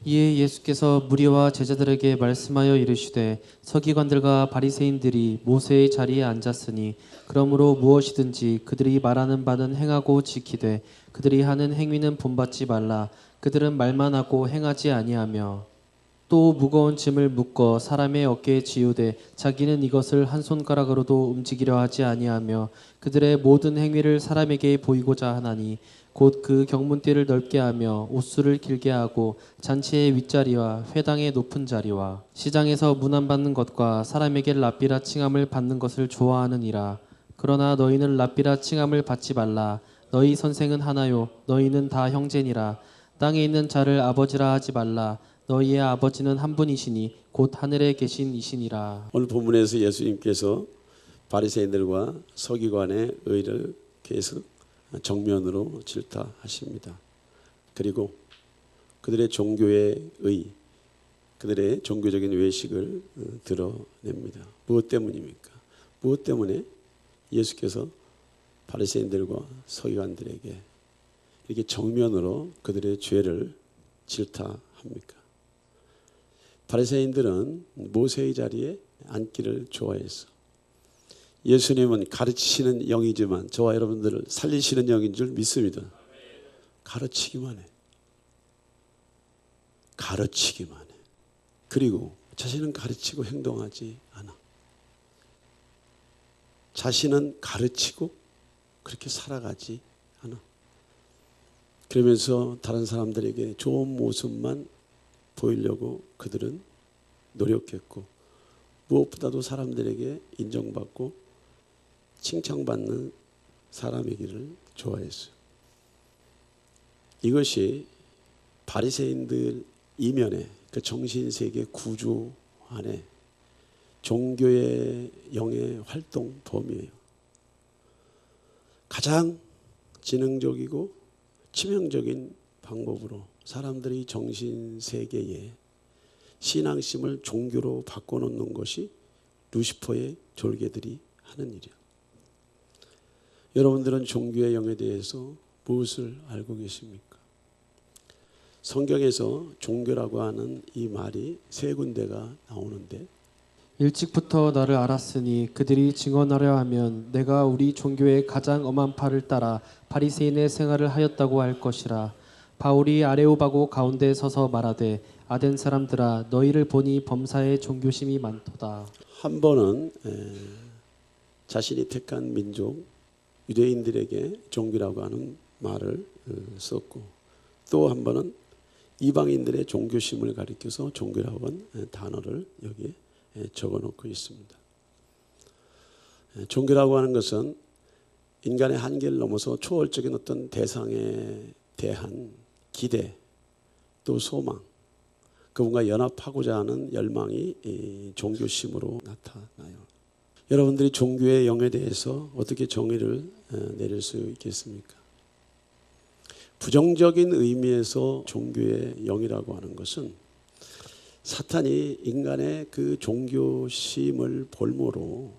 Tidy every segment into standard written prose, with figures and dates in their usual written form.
이에 예수께서 무리와 제자들에게 말씀하여 이르시되 서기관들과 바리새인들이 모세의 자리에 앉았으니 그러므로 무엇이든지 그들이 말하는 바는 행하고 지키되 그들이 하는 행위는 본받지 말라. 그들은 말만 하고 행하지 아니하며 또 무거운 짐을 묶어 사람의 어깨에 지우되 자기는 이것을 한 손가락으로도 움직이려 하지 아니하며 그들의 모든 행위를 사람에게 보이고자 하나니 곧 그 경문띠를 넓게 하며 옷수를 길게 하고 잔치의 윗자리와 회당의 높은 자리와 시장에서 문안받는 것과 사람에게 랍비라 칭함을 받는 것을 좋아하느니라. 그러나 너희는 랍비라 칭함을 받지 말라. 너희 선생은 하나요 너희는 다 형제니라. 땅에 있는 자를 아버지라 하지 말라. 너희의 아버지는 한 분이시니 곧 하늘에 계신 이시니라. 오늘 본문에서 예수님께서 바리새인들과 서기관의 의를 계속 정면으로 질타하십니다. 그리고 그들의 종교의 의, 그들의 종교적인 외식을 드러냅니다. 무엇 때문입니까? 무엇 때문에 예수께서 바리새인들과 서기관들에게 이렇게 정면으로 그들의 죄를 질타합니까? 바리새인들은 모세의 자리에 앉기를 좋아했어. 예수님은 가르치시는 영이지만 저와 여러분들을 살리시는 영인 줄 믿습니다. 가르치기만 해. 가르치기만 해. 그리고 자신은 가르치고 행동하지 않아. 자신은 가르치고 그렇게 살아가지 않아. 그러면서 다른 사람들에게 좋은 모습만 보이려고 그들은 노력했고 무엇보다도 사람들에게 인정받고 칭찬받는 사람이기를 좋아했어요. 이것이 바리새인들 이면에 그 정신세계 구조 안에 종교의 영의 활동 범위예요. 가장 지능적이고 치명적인 방법으로 사람들이 정신세계에 신앙심을 종교로 바꿔놓는 것이 루시퍼의 졸개들이 하는 일이야. 여러분들은 종교의 영에 대해서 무엇을 알고 계십니까? 성경에서 종교라고 하는 이 말이 세 군데가 나오는데 일찍부터 나를 알았으니 그들이 증언하려 하면 내가 우리 종교의 가장 엄한 파를 따라 바리새인의 생활을 하였다고 할 것이라. 바울이 아레오바고 가운데 서서 말하되 아덴 사람들아 너희를 보니 범사에 종교심이 많도다. 한 번은 자신이 택한 민족 유대인들에게 종교라고 하는 말을 썼고 또 한 번은 이방인들의 종교심을 가리켜서 종교라고 하는 단어를 여기에 적어놓고 있습니다. 종교라고 하는 것은 인간의 한계를 넘어서 초월적인 어떤 대상에 대한 기대 또 소망 그분과 연합하고자 하는 열망이 이 종교심으로 나타나요. 여러분들이 종교의 영에 대해서 어떻게 정의를 내릴 수 있겠습니까? 부정적인 의미에서 종교의 영이라고 하는 것은 사탄이 인간의 그 종교심을 볼모로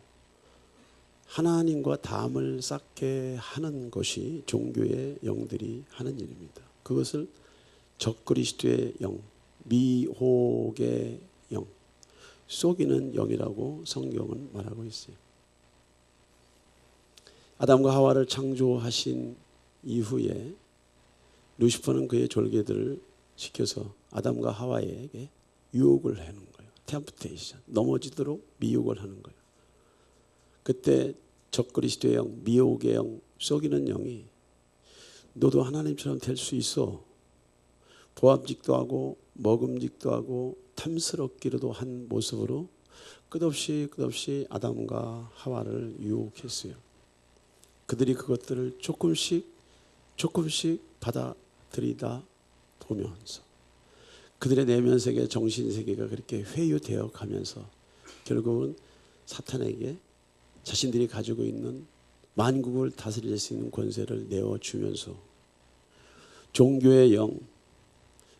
하나님과 담을 쌓게 하는 것이 종교의 영들이 하는 일입니다. 그것을 적그리스도의 영, 미혹의 영, 속이는 영이라고 성경은 말하고 있어요. 아담과 하와를 창조하신 이후에 루시퍼는 그의 졸개들을 시켜서 아담과 하와에게 유혹을 하는 거예요. 템프테이션, 넘어지도록 미혹을 하는 거예요. 그때 적그리스도의 영, 미혹의 영, 속이는 영이 너도 하나님처럼 될 수 있어. 보암직도 하고 먹음직도 하고 탐스럽기로도 한 모습으로 끝없이 아담과 하와를 유혹했어요. 그들이 그것들을 조금씩 받아들이다 보면서 그들의 내면세계, 정신세계가 그렇게 회유되어 가면서 결국은 사탄에게 자신들이 가지고 있는 만국을 다스릴 수 있는 권세를 내어주면서 종교의 영,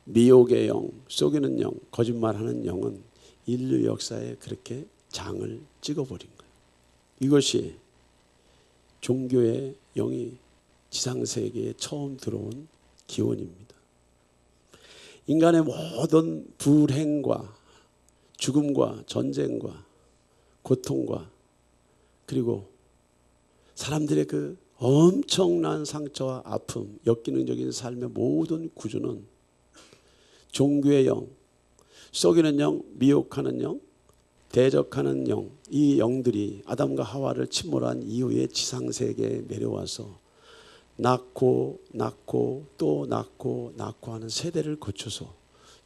미혹의 영, 속이는 영, 거짓말하는 영은 인류 역사에 그렇게 장을 찍어버린 거예요. 이것이 종교의 영이 지상세계에 처음 들어온 기원입니다. 인간의 모든 불행과 죽음과 전쟁과 고통과 그리고 사람들의 그 엄청난 상처와 아픔, 역기능적인 삶의 모든 구조는 종교의 영, 속이는 영, 미혹하는 영, 대적하는 영, 이 영들이 아담과 하와를 침몰한 이후에 지상세계에 내려와서 낳고 또 낳고 하는 세대를 거쳐서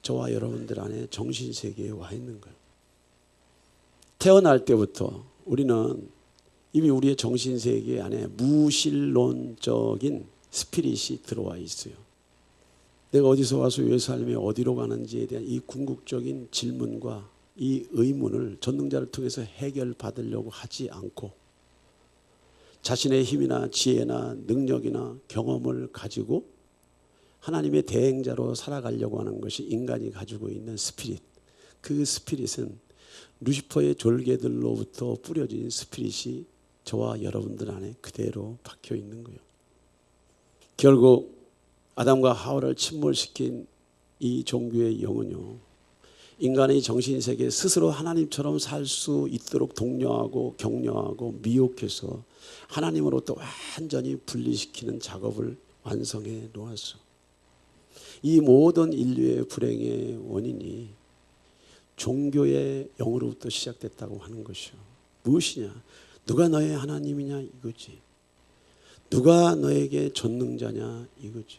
저와 여러분들 안에 정신세계에 와 있는 거예요. 태어날 때부터 우리는 이미 우리의 정신세계 안에 무신론적인 스피릿이 들어와 있어요. 내가 어디서 와서 왜 삶에 어디로 가는지에 대한 이 궁극적인 질문과 이 의문을 전능자를 통해서 해결받으려고 하지 않고 자신의 힘이나 지혜나 능력이나 경험을 가지고 하나님의 대행자로 살아가려고 하는 것이 인간이 가지고 있는 스피릿. 그 스피릿은 루시퍼의 졸개들로부터 뿌려진 스피릿이 저와 여러분들 안에 그대로 박혀 있는 거예요. 결국 아담과 하와를 침몰시킨 이 종교의 영은요, 인간의 정신세계 스스로 하나님처럼 살 수 있도록 독려하고 격려하고 미혹해서 하나님으로부터 완전히 분리시키는 작업을 완성해 놓았어. 이 모든 인류의 불행의 원인이 종교의 영으로부터 시작됐다고 하는 것이요. 무엇이냐? 누가 너의 하나님이냐 이거지. 누가 너에게 전능자냐 이거지.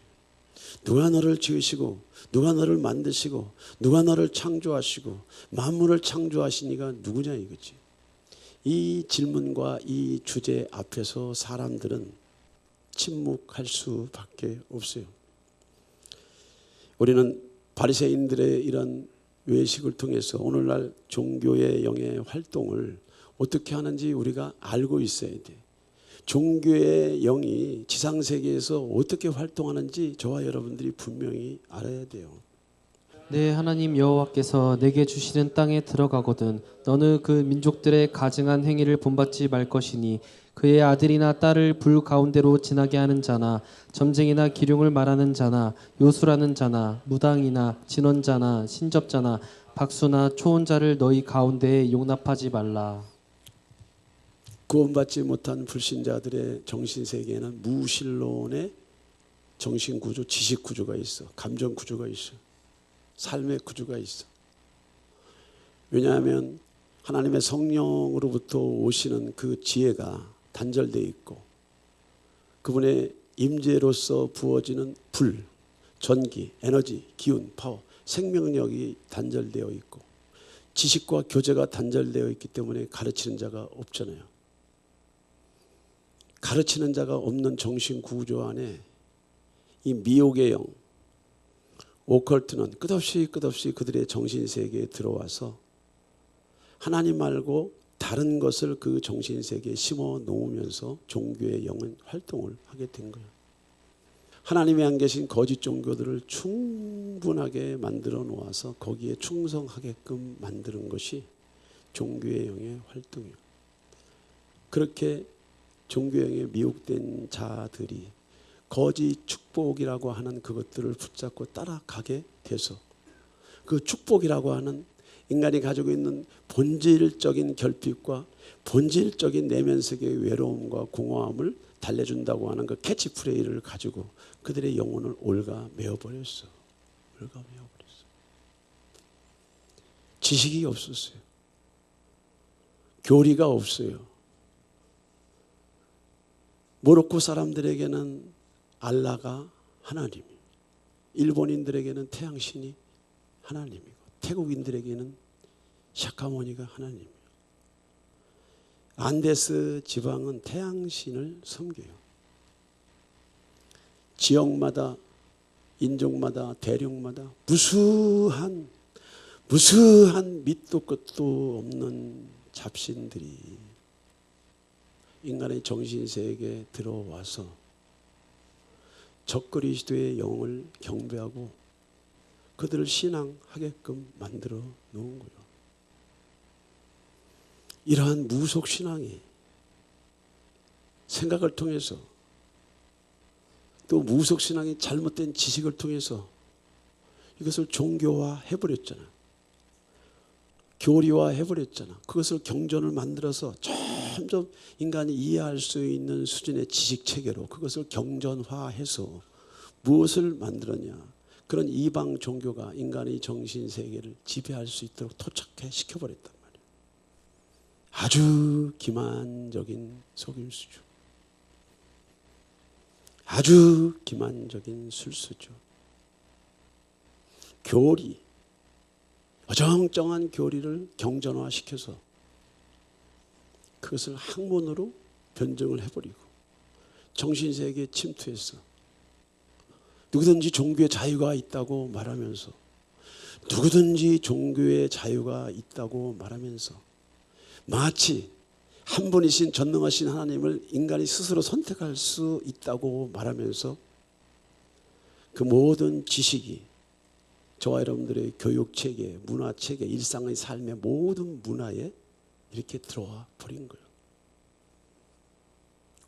누가 너를 지으시고 누가 너를 만드시고 누가 너를 창조하시고 만물을 창조하시니가 누구냐 이거지. 이 질문과 이 주제 앞에서 사람들은 침묵할 수밖에 없어요. 우리는 바리새인들의 이런 외식을 통해서 오늘날 종교의 영의 활동을 어떻게 하는지 우리가 알고 있어야 돼. 종교의 영이 지상세계에서 어떻게 활동하는지 저와 여러분들이 분명히 알아야 돼요. 내 하나님 여호와께서 내게 주시는 땅에 들어가거든 너는 그 민족들의 가증한 행위를 본받지 말 것이니 그의 아들이나 딸을 불 가운데로 지나게 하는 자나 점쟁이나 기륭을 말하는 자나 요술하는 자나 무당이나 진언자나 신접자나 박수나 초혼자를 너희 가운데에 용납하지 말라. 구원받지 못한 불신자들의 정신세계에는 무신론의 정신구조, 지식구조가 있어. 감정구조가 있어. 삶의 구조가 있어. 왜냐하면 하나님의 성령으로부터 오시는 그 지혜가 단절되어 있고 그분의 임재로서 부어지는 불, 전기, 에너지, 기운, 파워, 생명력이 단절되어 있고 지식과 교제가 단절되어 있기 때문에 가르치는 자가 없잖아요. 가르치는 자가 없는 정신구조 안에 이 미혹의 영, 오컬트는 끝없이 그들의 정신세계에 들어와서 하나님 말고 다른 것을 그 정신세계에 심어 놓으면서 종교의 영은 활동을 하게 된 거예요. 하나님이 안 계신 거짓 종교들을 충분하게 만들어 놓아서 거기에 충성하게끔 만드는 것이 종교의 영의 활동이에요. 그렇게 종교의 영에 미혹된 자들이 거짓 축복이라고 하는 그것들을 붙잡고 따라가게 돼서 그 축복이라고 하는 인간이 가지고 있는 본질적인 결핍과 본질적인 내면세계의 외로움과 공허함을 달래준다고 하는 그 캐치프레이를 가지고 그들의 영혼을 올가매어버렸어. 올가매어버렸어. 지식이 없었어요. 교리가 없어요. 모로코 사람들에게는 알라가 하나님이에요. 일본인들에게는 태양신이 하나님이고 태국인들에게는 샤카모니가 하나님이에요. 안데스 지방은 태양신을 섬겨요. 지역마다 인종마다 대륙마다 무수한 밑도 끝도 없는 잡신들이 인간의 정신세계에 들어와서 적그리스도의 영을 경배하고 그들을 신앙하게끔 만들어 놓은 거예요. 이러한 무속신앙이 생각을 통해서 또 무속신앙이 잘못된 지식을 통해서 이것을 종교화 해버렸잖아. 교리화 해버렸잖아. 그것을 경전을 만들어서 점점 인간이 이해할 수 있는 수준의 지식체계로 그것을 경전화해서 무엇을 만들었냐. 그런 이방 종교가 인간의 정신세계를 지배할 수 있도록 토착해 시켜버렸단 말이에요. 아주 기만적인 속임수죠. 아주 기만적인 술수죠. 교리, 어정쩡한 교리를 경전화시켜서 그것을 학문으로 변증을 해버리고 정신세계에 침투해서 누구든지 종교의 자유가 있다고 말하면서 누구든지 종교의 자유가 있다고 말하면서 마치 한 분이신 전능하신 하나님을 인간이 스스로 선택할 수 있다고 말하면서 그 모든 지식이 저와 여러분들의 교육체계, 문화체계, 일상의 삶의 모든 문화에 이렇게 들어와 버린 거예요.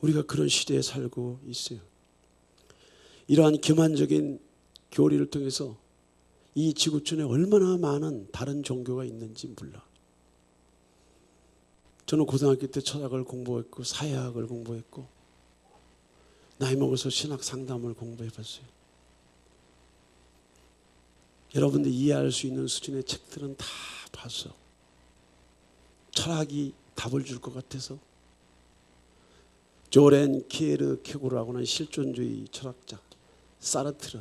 우리가 그런 시대에 살고 있어요. 이러한 기만적인 교리를 통해서 이 지구촌에 얼마나 많은 다른 종교가 있는지 몰라. 저는 고등학교 때 철학을 공부했고 사회학을 공부했고 나이 먹어서 신학 상담을 공부해봤어요. 여러분들 이해할 수 있는 수준의 책들은 다 봤어. 철학이 답을 줄 것 같아서 조렌 키에르케고르라고 하는 실존주의 철학자, 사르트르,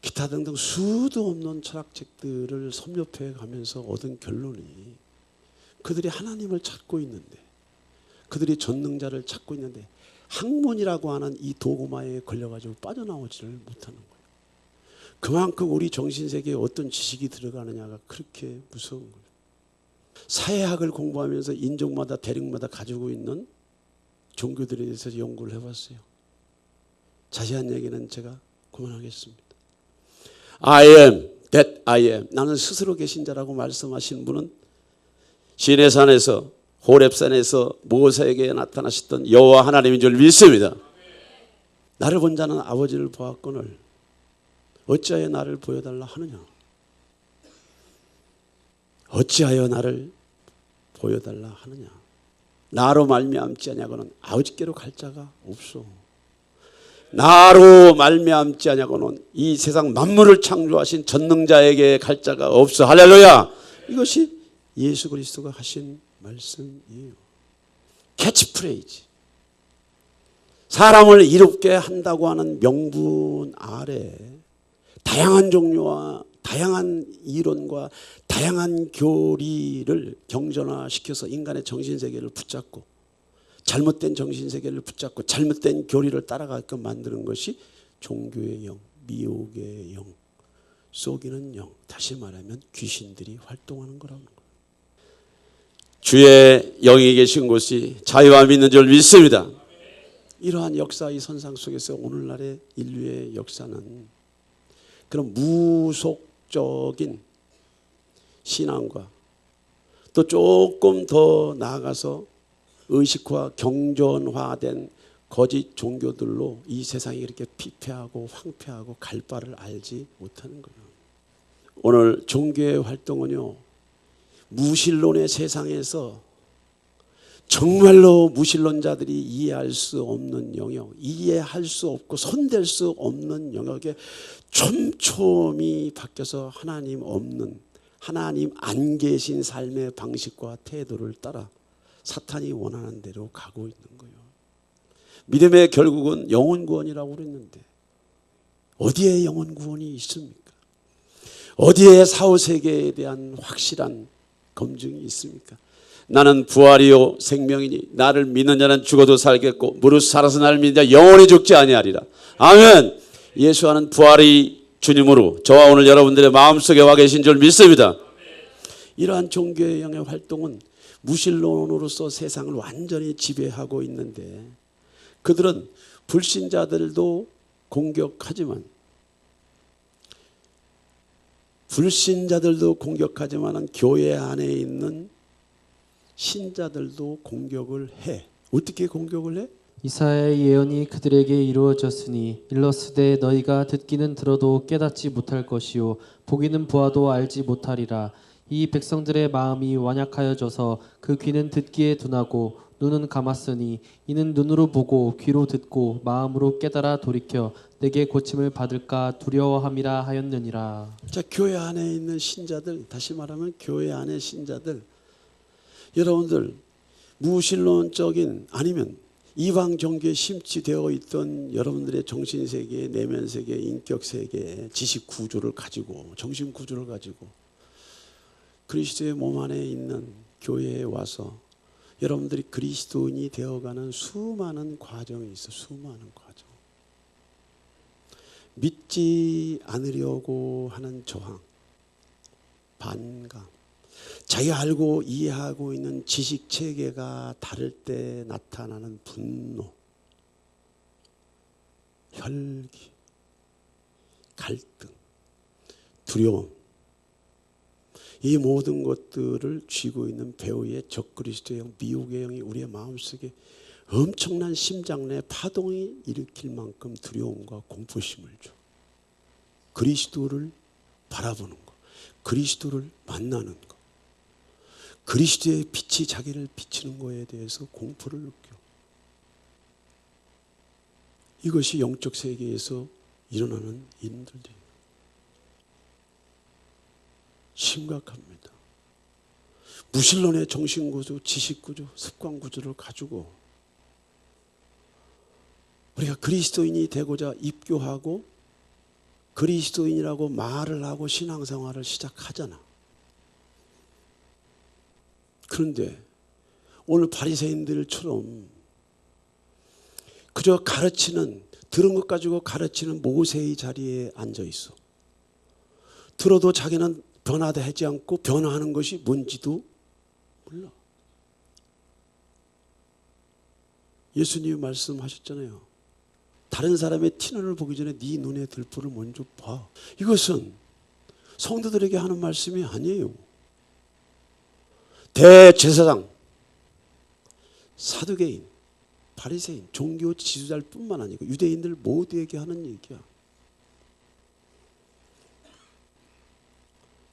기타 등등 수도 없는 철학책들을 섭렵해 가면서 얻은 결론이 그들이 하나님을 찾고 있는데, 그들이 전능자를 찾고 있는데 학문이라고 하는 이 도구마에 걸려가지고 빠져나오지를 못하는 거예요. 그만큼 우리 정신세계에 어떤 지식이 들어가느냐가 그렇게 무서운 거예요. 사회학을 공부하면서 인종마다 대륙마다 가지고 있는 종교들에 대해서 연구를 해봤어요. 자세한 얘기는 제가 그만하겠습니다. I am that I am. 나는 스스로 계신 자라고 말씀하신 분은 시내산에서 호렙산에서 모세에게 나타나셨던 여호와 하나님인 줄 믿습니다. 나를 본 자는 아버지를 보았거늘 어찌하여 나를 보여달라 하느냐. 어찌하여 나를 보여달라 하느냐. 나로 말미암지 아니하고는 아버지께로 갈 자가 없소. 나로 말미암지 아니하고는 이 세상 만물을 창조하신 전능자에게 갈 자가 없어. 할렐루야. 이것이 예수 그리스도가 하신 말씀이에요. 캐치프레이즈. 사람을 이롭게 한다고 하는 명분 아래 다양한 종류와 다양한 이론과 다양한 교리를 경전화시켜서 인간의 정신세계를 붙잡고 잘못된 정신세계를 붙잡고 잘못된 교리를 따라가게끔 만드는 것이 종교의 영, 미혹의 영, 속이는 영, 다시 말하면 귀신들이 활동하는 거라는 거예요. 주의 영이 계신 곳이 자유와 믿는 줄 믿습니다. 이러한 역사의 선상 속에서 오늘날의 인류의 역사는 그런 무속적인 신앙과 또 조금 더 나아가서 의식화, 경전화된 거짓 종교들로 이 세상이 이렇게 피폐하고 황폐하고 갈 바를 알지 못하는 거예요. 오늘 종교의 활동은요, 무신론의 세상에서 정말로 무신론자들이 이해할 수 없는 영역, 이해할 수 없고 손댈 수 없는 영역에 촘촘히 바뀌어서 하나님 없는, 하나님 안 계신 삶의 방식과 태도를 따라 사탄이 원하는 대로 가고 있는 거예요. 믿음의 결국은 영혼 구원이라고 그랬는데 어디에 영혼 구원이 있습니까? 어디에 사후세계에 대한 확실한 검증이 있습니까? 나는 부활이요 생명이니 나를 믿는 자는 죽어도 살겠고 무릇 살아서 나를 믿는 자 영원히 죽지 아니하리라. 아멘. 예수와는 부활의 주님으로 저와 오늘 여러분들의 마음속에 와 계신 줄 믿습니다. 이러한 종교의 영의 활동은 무신론으로서 세상을 완전히 지배하고 있는데 그들은 불신자들도 공격하지만 교회 안에 있는 신자들도 공격을 해. 어떻게 공격을 해? 이사야의 예언이 그들에게 이루어졌으니 일러스되 너희가 듣기는 들어도 깨닫지 못할 것이요 보기는 보아도 알지 못하리라. 이 백성들의 마음이 완약하여져서 그 귀는 듣기에 둔하고 눈은 감았으니 이는 눈으로 보고 귀로 듣고 마음으로 깨달아 돌이켜 내게 고침을 받을까 두려워함이라 하였느니라. 자, 교회 안에 있는 신자들, 다시 말하면 교회 안의 신자들, 여러분들 무신론적인 아니면 이방 종교에 심취되어 있던 여러분들의 정신세계, 내면세계, 인격세계, 지식구조를 가지고, 정신구조를 가지고 그리스도의 몸 안에 있는 교회에 와서 여러분들이 그리스도인이 되어가는 수많은 과정이 있어. 수많은 과정. 믿지 않으려고 하는 저항, 반감, 자기가 알고 이해하고 있는 지식체계가 다를 때 나타나는 분노, 혈기, 갈등, 두려움, 이 모든 것들을 쥐고 있는 배후의 적그리스도의 영, 미혹의 영이 우리의 마음속에 엄청난 심장내 파동이 일으킬 만큼 두려움과 공포심을 줘. 그리스도를 바라보는 것, 그리스도를 만나는 것, 그리스도의 빛이 자기를 비치는 것에 대해서 공포를 느껴. 이것이 영적 세계에서 일어나는 일들이에요. 심각합니다. 무신론의 정신구조, 지식구조, 습관구조를 가지고 우리가 그리스도인이 되고자 입교하고 그리스도인이라고 말을 하고 신앙생활을 시작하잖아. 그런데 오늘 바리새인들처럼 그저 가르치는, 들은 것 가지고 가르치는 모세의 자리에 앉아 있어. 들어도 자기는 변화되지 않고 변화하는 것이 뭔지도 몰라. 예수님이 말씀하셨잖아요. 다른 사람의 티눈을 보기 전에 네 눈에 들보를 먼저 봐. 이것은 성도들에게 하는 말씀이 아니에요. 대제사장, 사두개인, 바리새인, 종교 지도자뿐만 아니고 유대인들 모두에게 하는 얘기야.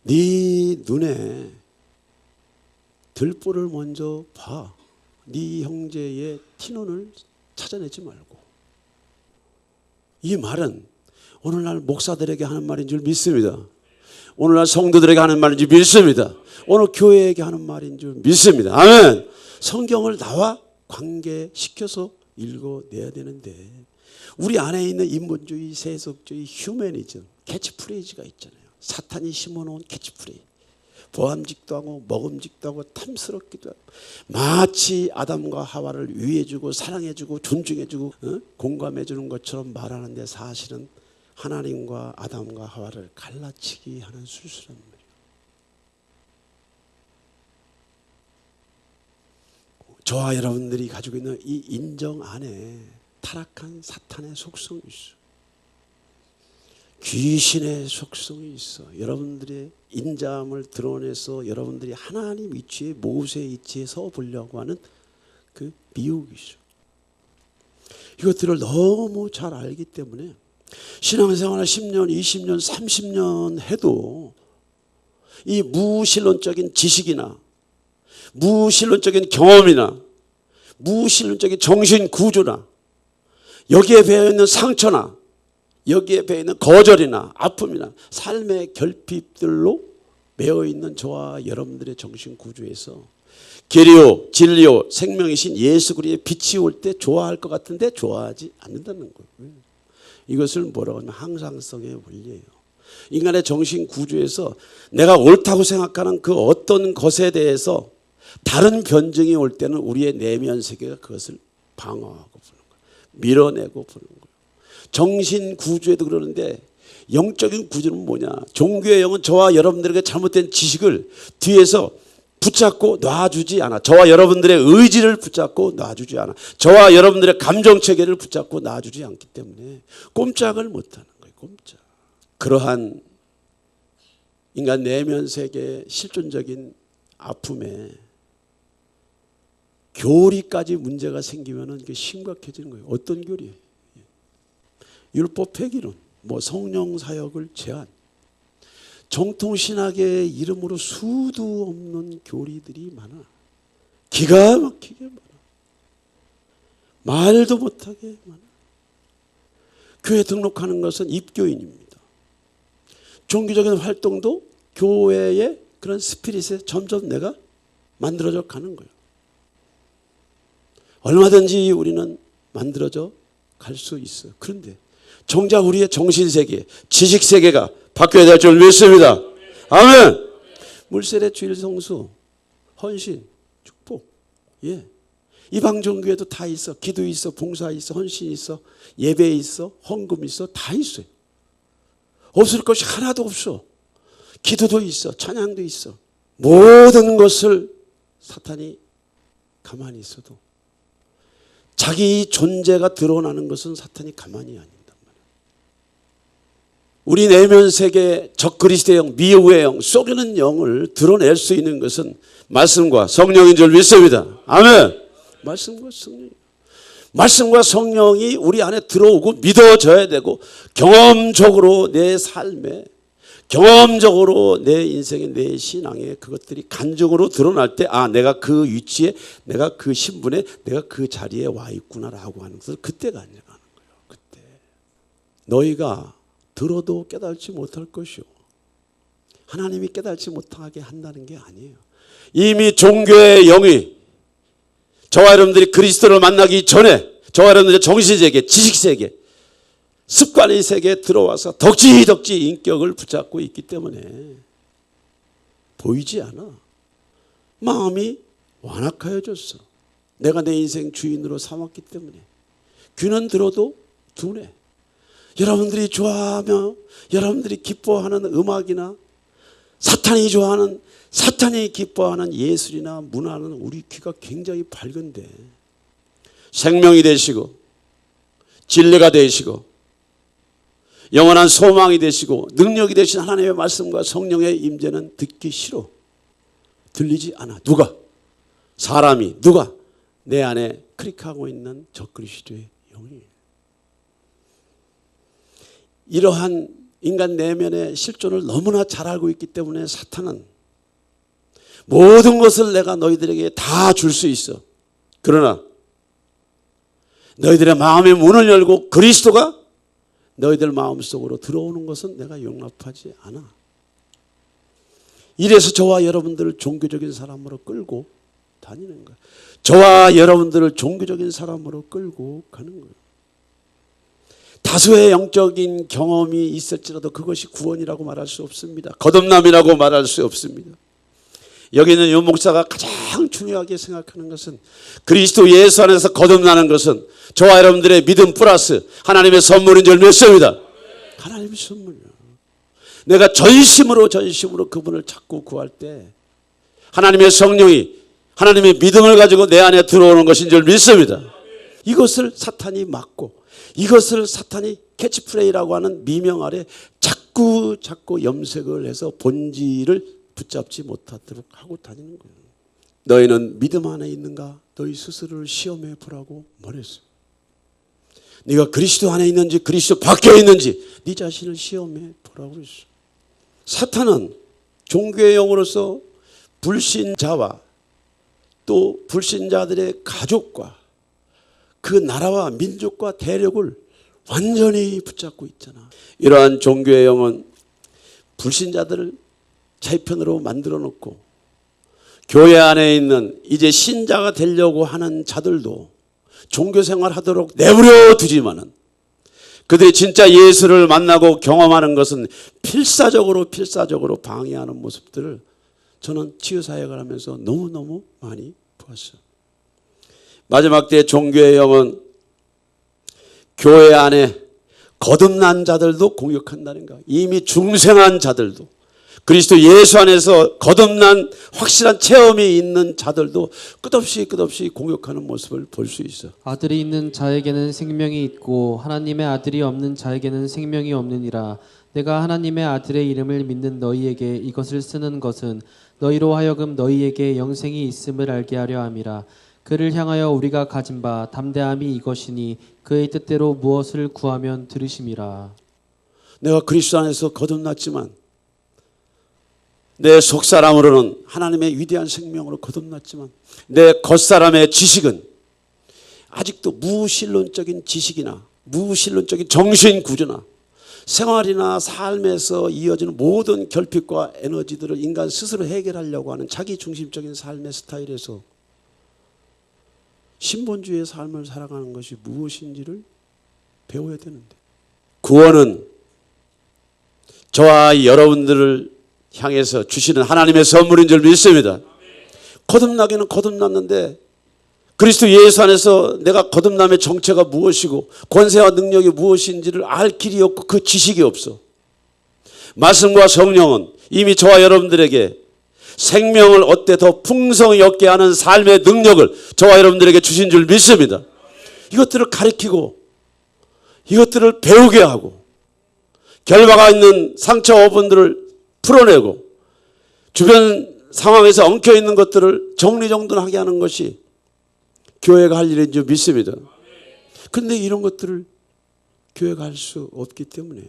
네 눈에 들보를 먼저 봐. 네 형제의 티눈을 찾아내지 말고. 이 말은 오늘날 목사들에게 하는 말인 줄 믿습니다. 오늘날 성도들에게 하는 말인 줄 믿습니다. 오늘 교회에게 하는 말인 줄 믿습니다. 아멘. 성경을 나와 관계시켜서 읽어내야 되는데 우리 안에 있는 인본주의, 세속주의, 휴머니즘, 캐치프레이즈가 있잖아요. 사탄이 심어놓은 캐치프레이즈. 보암직도 하고 먹음직도 하고 탐스럽기도 하고 마치 아담과 하와를 위해주고 사랑해주고 존중해주고 공감해주는 것처럼 말하는데 사실은 하나님과 아담과 하와를 갈라치기 하는 술수란 말이에요. 저와 여러분들이 가지고 있는 이 인정 안에 타락한 사탄의 속성이 있어. 귀신의 속성이 있어. 여러분들의 인자함을 드러내서 여러분들이 하나님 위치에, 모세 위치에 서 보려고 하는 그 미혹이죠. 이것들을 너무 잘 알기 때문에 신앙생활을 10년, 20년, 30년 해도 이 무신론적인 지식이나 무신론적인 경험이나 무신론적인 정신구조나 여기에 배어있는 상처나 여기에 배어있는 거절이나 아픔이나 삶의 결핍들로 매어있는 저와 여러분들의 정신구조에서 길이요 진리요 생명이신 예수 그리스도의 빛이 올 때 좋아할 것 같은데 좋아하지 않는다는 거예요. 이것을 뭐라고 하면 항상성의 원리예요. 인간의 정신구조에서 내가 옳다고 생각하는 그 어떤 것에 대해서 다른 변증이 올 때는 우리의 내면 세계가 그것을 방어하고 보는 거예요. 밀어내고 보는 거예요. 정신 구조에도 그러는데 영적인 구조는 뭐냐? 종교의 영은 저와 여러분들에게 잘못된 지식을 뒤에서 붙잡고 놔주지 않아. 저와 여러분들의 의지를 붙잡고 놔주지 않아. 저와 여러분들의 감정체계를 붙잡고 놔주지 않기 때문에 꼼짝을 못하는 거예요. 꼼짝. 그러한 인간 내면 세계의 실존적인 아픔에 교리까지 문제가 생기면은 이게 심각해지는 거예요. 어떤 교리? 율법 폐기론, 뭐 성령 사역을 제한, 정통 신학의 이름으로 수도 없는 교리들이 많아. 기가 막히게 많아. 말도 못하게 많아. 교회 등록하는 것은 입교인입니다. 종교적인 활동도 교회의 그런 스피릿에 점점 내가 만들어져 가는 거예요. 얼마든지 우리는 만들어져 갈 수 있어요. 그런데 정작 우리의 정신세계, 지식세계가 바뀌어야 될 줄 믿습니다. 아멘. 물세례 주일 성수, 헌신, 축복. 예. 이방 종교에도 다 있어. 기도 있어, 봉사 있어, 헌신 있어, 예배 있어, 헌금 있어, 다 있어요. 없을 것이 하나도 없어. 기도도 있어, 찬양도 있어. 모든 것을 사탄이 가만히 있어도 자기 존재가 드러나는 것은 사탄이 가만히 아닌단 말이에요. 우리 내면 세계 적그리스도의 영, 미혹의 영, 속이는 영을 드러낼 수 있는 것은 말씀과 성령인 줄 믿습니다. 아멘. 말씀과 성령. 말씀과 성령이 우리 안에 들어오고 믿어져야 되고 경험적으로 내 삶에, 경험적으로 내 인생에, 내 신앙에 그것들이 간증으로 드러날 때, 아, 내가 그 위치에, 내가 그 신분에, 내가 그 자리에 와 있구나라고 하는 것을 그때가 아니라는 거예요. 그때 너희가 들어도 깨달지 못할 것이요, 하나님이 깨달지 못하게 한다는 게 아니에요. 이미 종교의 영이 저와 여러분들이 그리스도를 만나기 전에 저와 여러분들의 정신세계, 지식세계, 습관의 세계에 들어와서 덕지덕지 인격을 붙잡고 있기 때문에 보이지 않아. 마음이 완악하여졌어. 내가 내 인생 주인으로 삼았기 때문에 귀는 들어도 둔해. 여러분들이 좋아하며 여러분들이 기뻐하는 음악이나 사탄이 좋아하는, 사탄이 기뻐하는 예술이나 문화는 우리 귀가 굉장히 밝은데 생명이 되시고 진리가 되시고 영원한 소망이 되시고 능력이 되신 하나님의 말씀과 성령의 임재는 듣기 싫어. 들리지 않아. 누가? 사람이, 누가? 내 안에 클릭하고 있는 적그리스도의 영이. 이러한 인간 내면의 실존을 너무나 잘 알고 있기 때문에 사탄은 모든 것을 내가 너희들에게 다 줄 수 있어. 그러나 너희들의 마음의 문을 열고 그리스도가 너희들 마음속으로 들어오는 것은 내가 용납하지 않아. 이래서 저와 여러분들을 종교적인 사람으로 끌고 다니는 거예요. 저와 여러분들을 종교적인 사람으로 끌고 가는 거예요. 다수의 영적인 경험이 있을지라도 그것이 구원이라고 말할 수 없습니다. 거듭남이라고 말할 수 없습니다. 여기 있는 유 목사가 가장 중요하게 생각하는 것은 그리스도 예수 안에서 거듭나는 것은 저와 여러분들의 믿음 플러스 하나님의 선물인 줄 믿습니다. 하나님의 선물이야. 내가 전심으로 그분을 찾고 구할 때 하나님의 성령이 하나님의 믿음을 가지고 내 안에 들어오는 것인 줄 믿습니다. 이것을 사탄이 막고 이것을 사탄이 캐치프레이라고 하는 미명 아래 자꾸 염색을 해서 본질을 붙잡지 못하도록 하고 다니는 거예요. 너희는 믿음 안에 있는가? 너희 스스로를 시험해 보라고 말했어요. 네가 그리스도 안에 있는지 그리스도 밖에 있는지 네 자신을 시험해 보라고 했어요. 사탄은 종교의 영으로서 불신자와 또 불신자들의 가족과 그 나라와 민족과 대륙을 완전히 붙잡고 있잖아. 이러한 종교의 영은 불신자들을 자기 편으로 만들어 놓고 교회 안에 있는 이제 신자가 되려고 하는 자들도 종교생활 하도록 내버려 두지만은 그들이 진짜 예수를 만나고 경험하는 것은 필사적으로 방해하는 모습들을 저는 치유사역을 하면서 너무너무 많이 보았어요. 마지막 때 종교의 영은 교회 안에 거듭난 자들도 공격한다는 거. 이미 중생한 자들도 그리스도 예수 안에서 거듭난 확실한 체험이 있는 자들도 끝없이 공격하는 모습을 볼 수 있어. 아들이 있는 자에게는 생명이 있고 하나님의 아들이 없는 자에게는 생명이 없느니라. 내가 하나님의 아들의 이름을 믿는 너희에게 이것을 쓰는 것은 너희로 하여금 너희에게 영생이 있음을 알게 하려 함이라. 그를 향하여 우리가 가진 바 담대함이 이것이니 그의 뜻대로 무엇을 구하면 들으심이라. 내가 그리스도 안에서 거듭났지만 내 속사람으로는 하나님의 위대한 생명으로 거듭났지만 내 겉사람의 지식은 아직도 무신론적인 지식이나 무신론적인 정신구조나 생활이나 삶에서 이어지는 모든 결핍과 에너지들을 인간 스스로 해결하려고 하는 자기중심적인 삶의 스타일에서 신본주의의 삶을 살아가는 것이 무엇인지를 배워야 되는데, 구원은 저와 여러분들을 향해서 주시는 하나님의 선물인 줄 믿습니다. 거듭나기는 거듭났는데 그리스도 예수 안에서 내가 거듭남의 정체가 무엇이고 권세와 능력이 무엇인지를 알 길이 없고 그 지식이 없어. 말씀과 성령은 이미 저와 여러분들에게 생명을 얻되 더 풍성히 얻게 하는 삶의 능력을 저와 여러분들에게 주신 줄 믿습니다. 이것들을 가르치고 이것들을 배우게 하고 결박가 있는 상처어분들을 풀어내고 주변 상황에서 엉켜있는 것들을 정리정돈하게 하는 것이 교회가 할 일인 줄 믿습니다. 그런데 이런 것들을 교회가 할 수 없기 때문에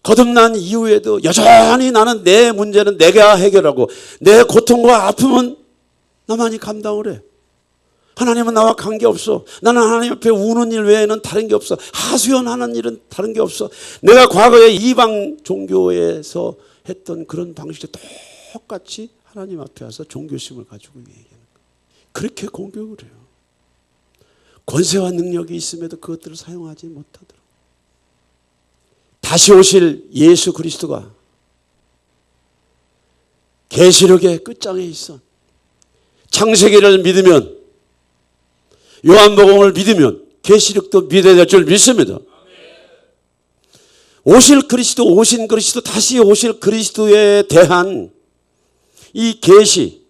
거듭난 이후에도 여전히 나는 내 문제는 내가 해결하고 내 고통과 아픔은 나만이 감당을 해. 하나님은 나와 관계없어. 나는 하나님 앞에 우는 일 외에는 다른 게 없어. 하소연하는 일은 다른 게 없어. 내가 과거에 이방 종교에서 했던 그런 방식에 똑같이 하나님 앞에 와서 종교심을 가지고 얘기하는 거예요. 그렇게 공격을 해요. 권세와 능력이 있음에도 그것들을 사용하지 못하더라고요. 다시 오실 예수 그리스도가 계시록의 끝장에 있어. 창세기를 믿으면, 요한복음을 믿으면 계시록도 믿어야 될 줄 믿습니다. 오실 그리스도, 오신 그리스도, 다시 오실 그리스도에 대한 이 계시,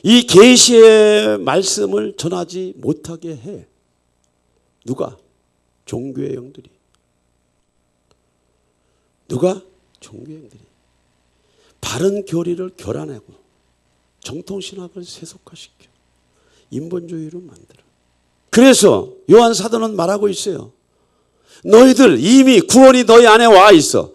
이 계시의 말씀을 전하지 못하게 해. 누가? 종교의 영들이. 누가? 종교의 영들이. 바른 교리를 교란하고 정통신학을 세속화시켜 인본주의로 만들어. 그래서 요한 사도는 말하고 있어요. 너희들 이미 구원이 너희 안에 와 있어.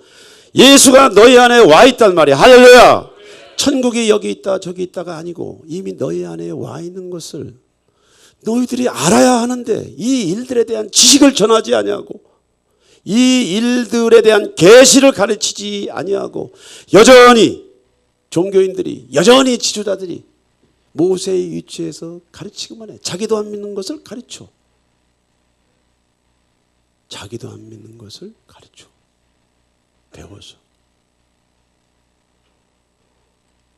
예수가 너희 안에 와 있단 말이야. 할렐루야. 천국이 여기 있다 저기 있다가 아니고 이미 너희 안에 와 있는 것을 너희들이 알아야 하는데 이 일들에 대한 지식을 전하지 아니하고 이 일들에 대한 계시를 가르치지 아니하고 여전히 종교인들이, 여전히 지도자들이 모세의 위치에서 가르치기만 해. 자기도 안 믿는 것을 가르쳐. 자기도 안 믿는 것을 가르쳐. 배워서.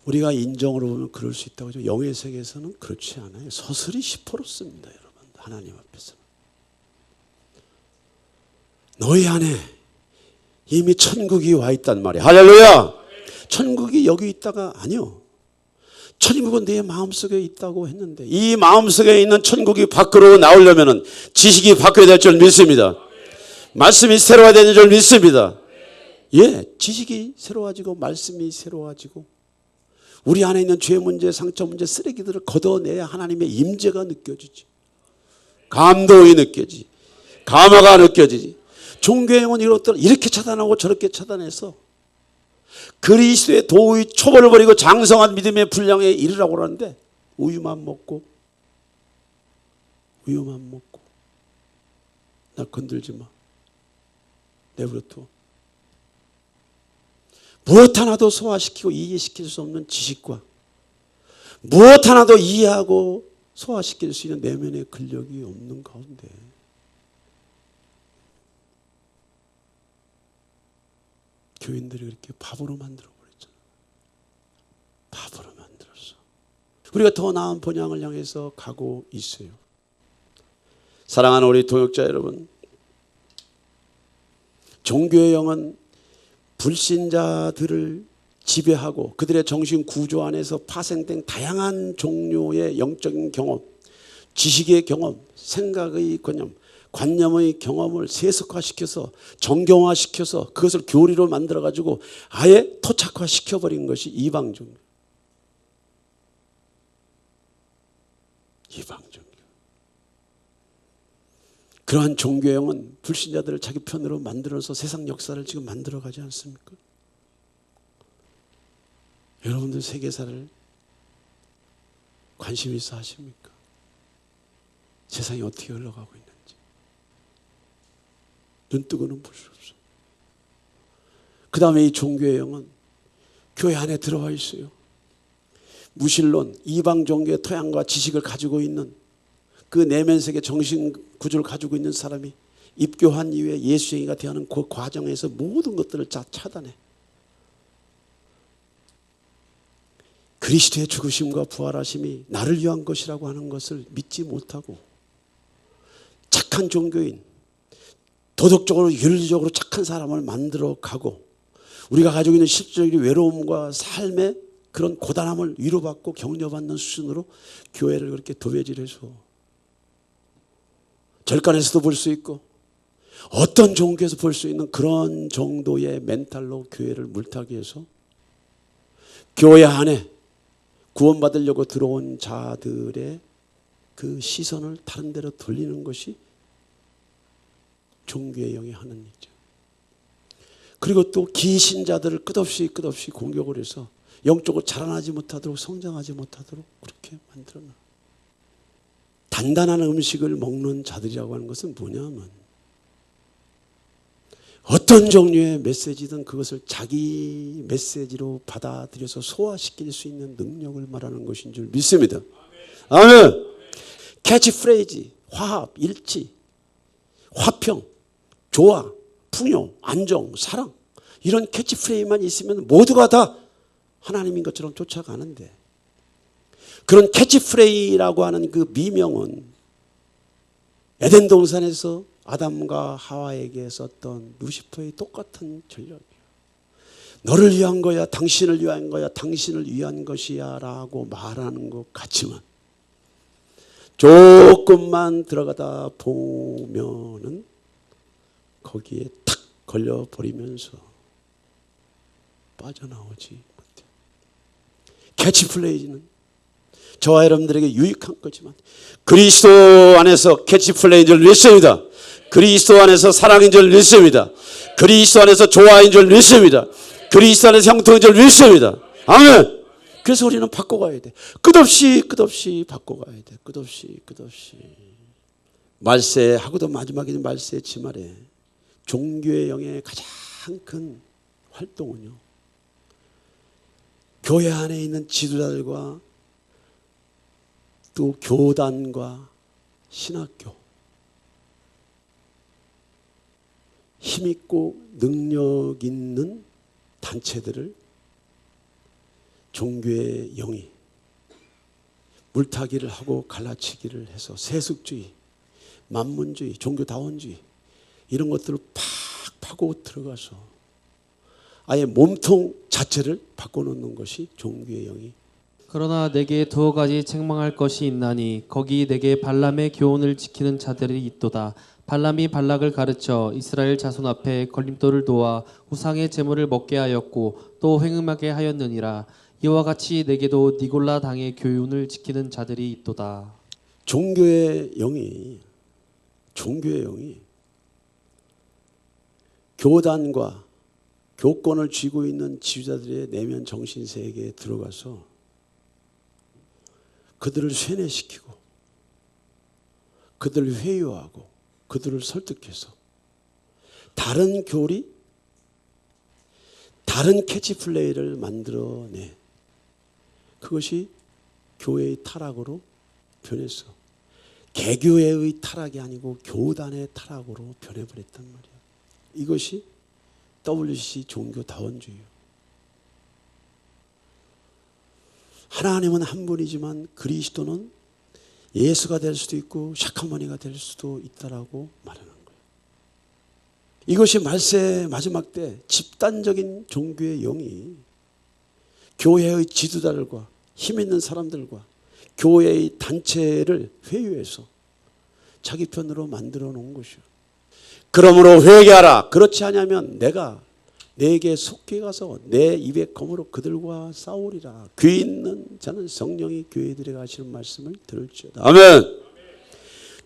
우리가 인정으로 보면 그럴 수 있다고 하죠. 영의 세계에서는 그렇지 않아요. 서슬이 10%씁니다, 여러분. 하나님 앞에서는. 너희 안에 이미 천국이 와 있단 말이야. 할렐루야. 천국이 여기 있다가 아니요. 천국은 내 마음속에 있다고 했는데 이 마음속에 있는 천국이 밖으로 나오려면 지식이 바뀌어야 될 줄 믿습니다. 말씀이 새로워야 되는 줄 믿습니다. 예, 지식이 새로워지고 말씀이 새로워지고 우리 안에 있는 죄 문제, 상처 문제, 쓰레기들을 걷어내야 하나님의 임재가 느껴지지. 감동이 느껴지지. 감화가 느껴지지. 종교행은 이것들을 이렇게 차단하고 저렇게 차단해서 그리스도의 도의 초벌을 버리고 장성한 믿음의 분량에 이르라고 하는데 우유만 먹고 나 건들지 마. 내버려 둬. 무엇 하나도 소화시키고 이해시킬 수 없는 지식과 무엇 하나도 이해하고 소화시킬 수 있는 내면의 근력이 없는 가운데 교인들이 그렇게 바보로 만들어버렸잖아요. 바보로 만들었어. 우리가 더 나은 본향을 향해서 가고 있어요. 사랑하는 우리 동역자 여러분, 종교의 영은 불신자들을 지배하고 그들의 정신 구조 안에서 파생된 다양한 종류의 영적인 경험, 지식의 경험, 생각의 개념, 관념의 경험을 세속화시켜서 정경화시켜서 그것을 교리로 만들어가지고 아예 토착화시켜버린 것이 이방종. 그러한 종교형은 불신자들을 자기 편으로 만들어서 세상 역사를 지금 만들어가지 않습니까? 여러분들 세계사를 관심 있어 하십니까? 세상이 어떻게 흘러가고 있는지 눈뜨고는 볼 수 없어. 그 다음에 이 종교의 영은 교회 안에 들어와 있어요. 무신론, 이방 종교의 토양과 지식을 가지고 있는 그 내면 세계 정신 구조를 가지고 있는 사람이 입교한 이후에 예수쟁이가 되어가는 그 과정에서 모든 것들을 다 차단해. 그리스도의 죽으심과 부활하심이 나를 위한 것이라고 하는 것을 믿지 못하고 착한 종교인, 도덕적으로 윤리적으로 착한 사람을 만들어 가고 우리가 가지고 있는 실질적인 외로움과 삶의 그런 고단함을 위로받고 격려받는 수준으로 교회를 그렇게 도배질해서 절간에서도 볼 수 있고 어떤 종교에서 볼 수 있는 그런 정도의 멘탈로 교회를 물타기해서 교회 안에 구원받으려고 들어온 자들의 그 시선을 다른 데로 돌리는 것이 종교의 영이 하는 일이죠. 그리고 또 기신자들을 끝없이 공격을 해서 영적으로 자라나지 못하도록 성장하지 못하도록 그렇게 만들어놔. 단단한 음식을 먹는 자들이라고 하는 것은 뭐냐면 어떤 종류의 메시지든 그것을 자기 메시지로 받아들여서 소화시킬 수 있는 능력을 말하는 것인 줄 믿습니다. 아멘. 캐치프레이즈, 화합, 일치, 화평, 조화, 풍요, 안정, 사랑 이런 캐치프레이즈만 있으면 모두가 다 하나님인 것처럼 쫓아가는데 그런 캐치프레이즈라고 하는 그 미명은 에덴 동산에서 아담과 하와에게 썼던 루시퍼의 똑같은 전략이에요. 너를 위한 거야, 당신을 위한 거야, 당신을 위한 것이야 라고 말하는 것 같지만 조금만 들어가다 보면은 거기에 탁 걸려버리면서 빠져나오지 못해요. 캐치플레이즈는 저와 여러분들에게 유익한 거지만 그리스도 안에서 캐치플레이인 줄 믿습니다. 그리스도 안에서 사랑인 줄 믿습니다. 그리스도 안에서 조화인 줄 믿습니다. 그리스도 안에서 형통인 줄 믿습니다. 아멘. 그래서 우리는 바꿔가야 돼. 끝없이 바꿔가야 돼. 끝없이. 말세하고도 마지막에 말세 지말에 종교의 영의 가장 큰 활동은요. 교회 안에 있는 지도자들과 또 교단과 신학교 힘있고 능력 있는 단체들을 종교의 영이 물타기를 하고 갈라치기를 해서 세속주의, 만문주의, 종교다원주의 이런 것들을 팍 파고 들어가서 아예 몸통 자체를 바꿔놓는 것이 종교의 영이. 그러나 내게 두어 가지 책망할 것이 있나니 거기 내게 발람의 교훈을 지키는 자들이 있도다. 발람이 발락을 가르쳐 이스라엘 자손 앞에 걸림돌을 놓아 우상의 제물을 먹게 하였고 또 행음하게 하였느니라. 이와 같이 내게도 니골라 당의 교훈을 지키는 자들이 있도다. 종교의 영이 교단과 교권을 쥐고 있는 지도자들의 내면 정신세계에 들어가서 그들을 쇠뇌시키고 그들을 회유하고 그들을 설득해서 다른 교리, 다른 캐치플레이를 만들어내. 그것이 교회의 타락으로 변했어. 개교회의 타락이 아니고 교단의 타락으로 변해버렸단 말이야. 이것이 WCC 종교다원주의예요. 하나님은 한 분이지만 그리스도는 예수가 될 수도 있고 샤카머니가 될 수도 있다라고 말하는 거예요. 이것이 말세 마지막 때 집단적인 종교의 영이 교회의 지도자들과 힘 있는 사람들과 교회의 단체를 회유해서 자기 편으로 만들어 놓은 것이요. 그러므로 회개하라. 그렇지 않으면 내가 내게 속히 가서 내 입의 검으로 그들과 싸우리라. 귀 있는 자는 성령이 교회들에게 하시는 말씀을 들을지어다. 아멘.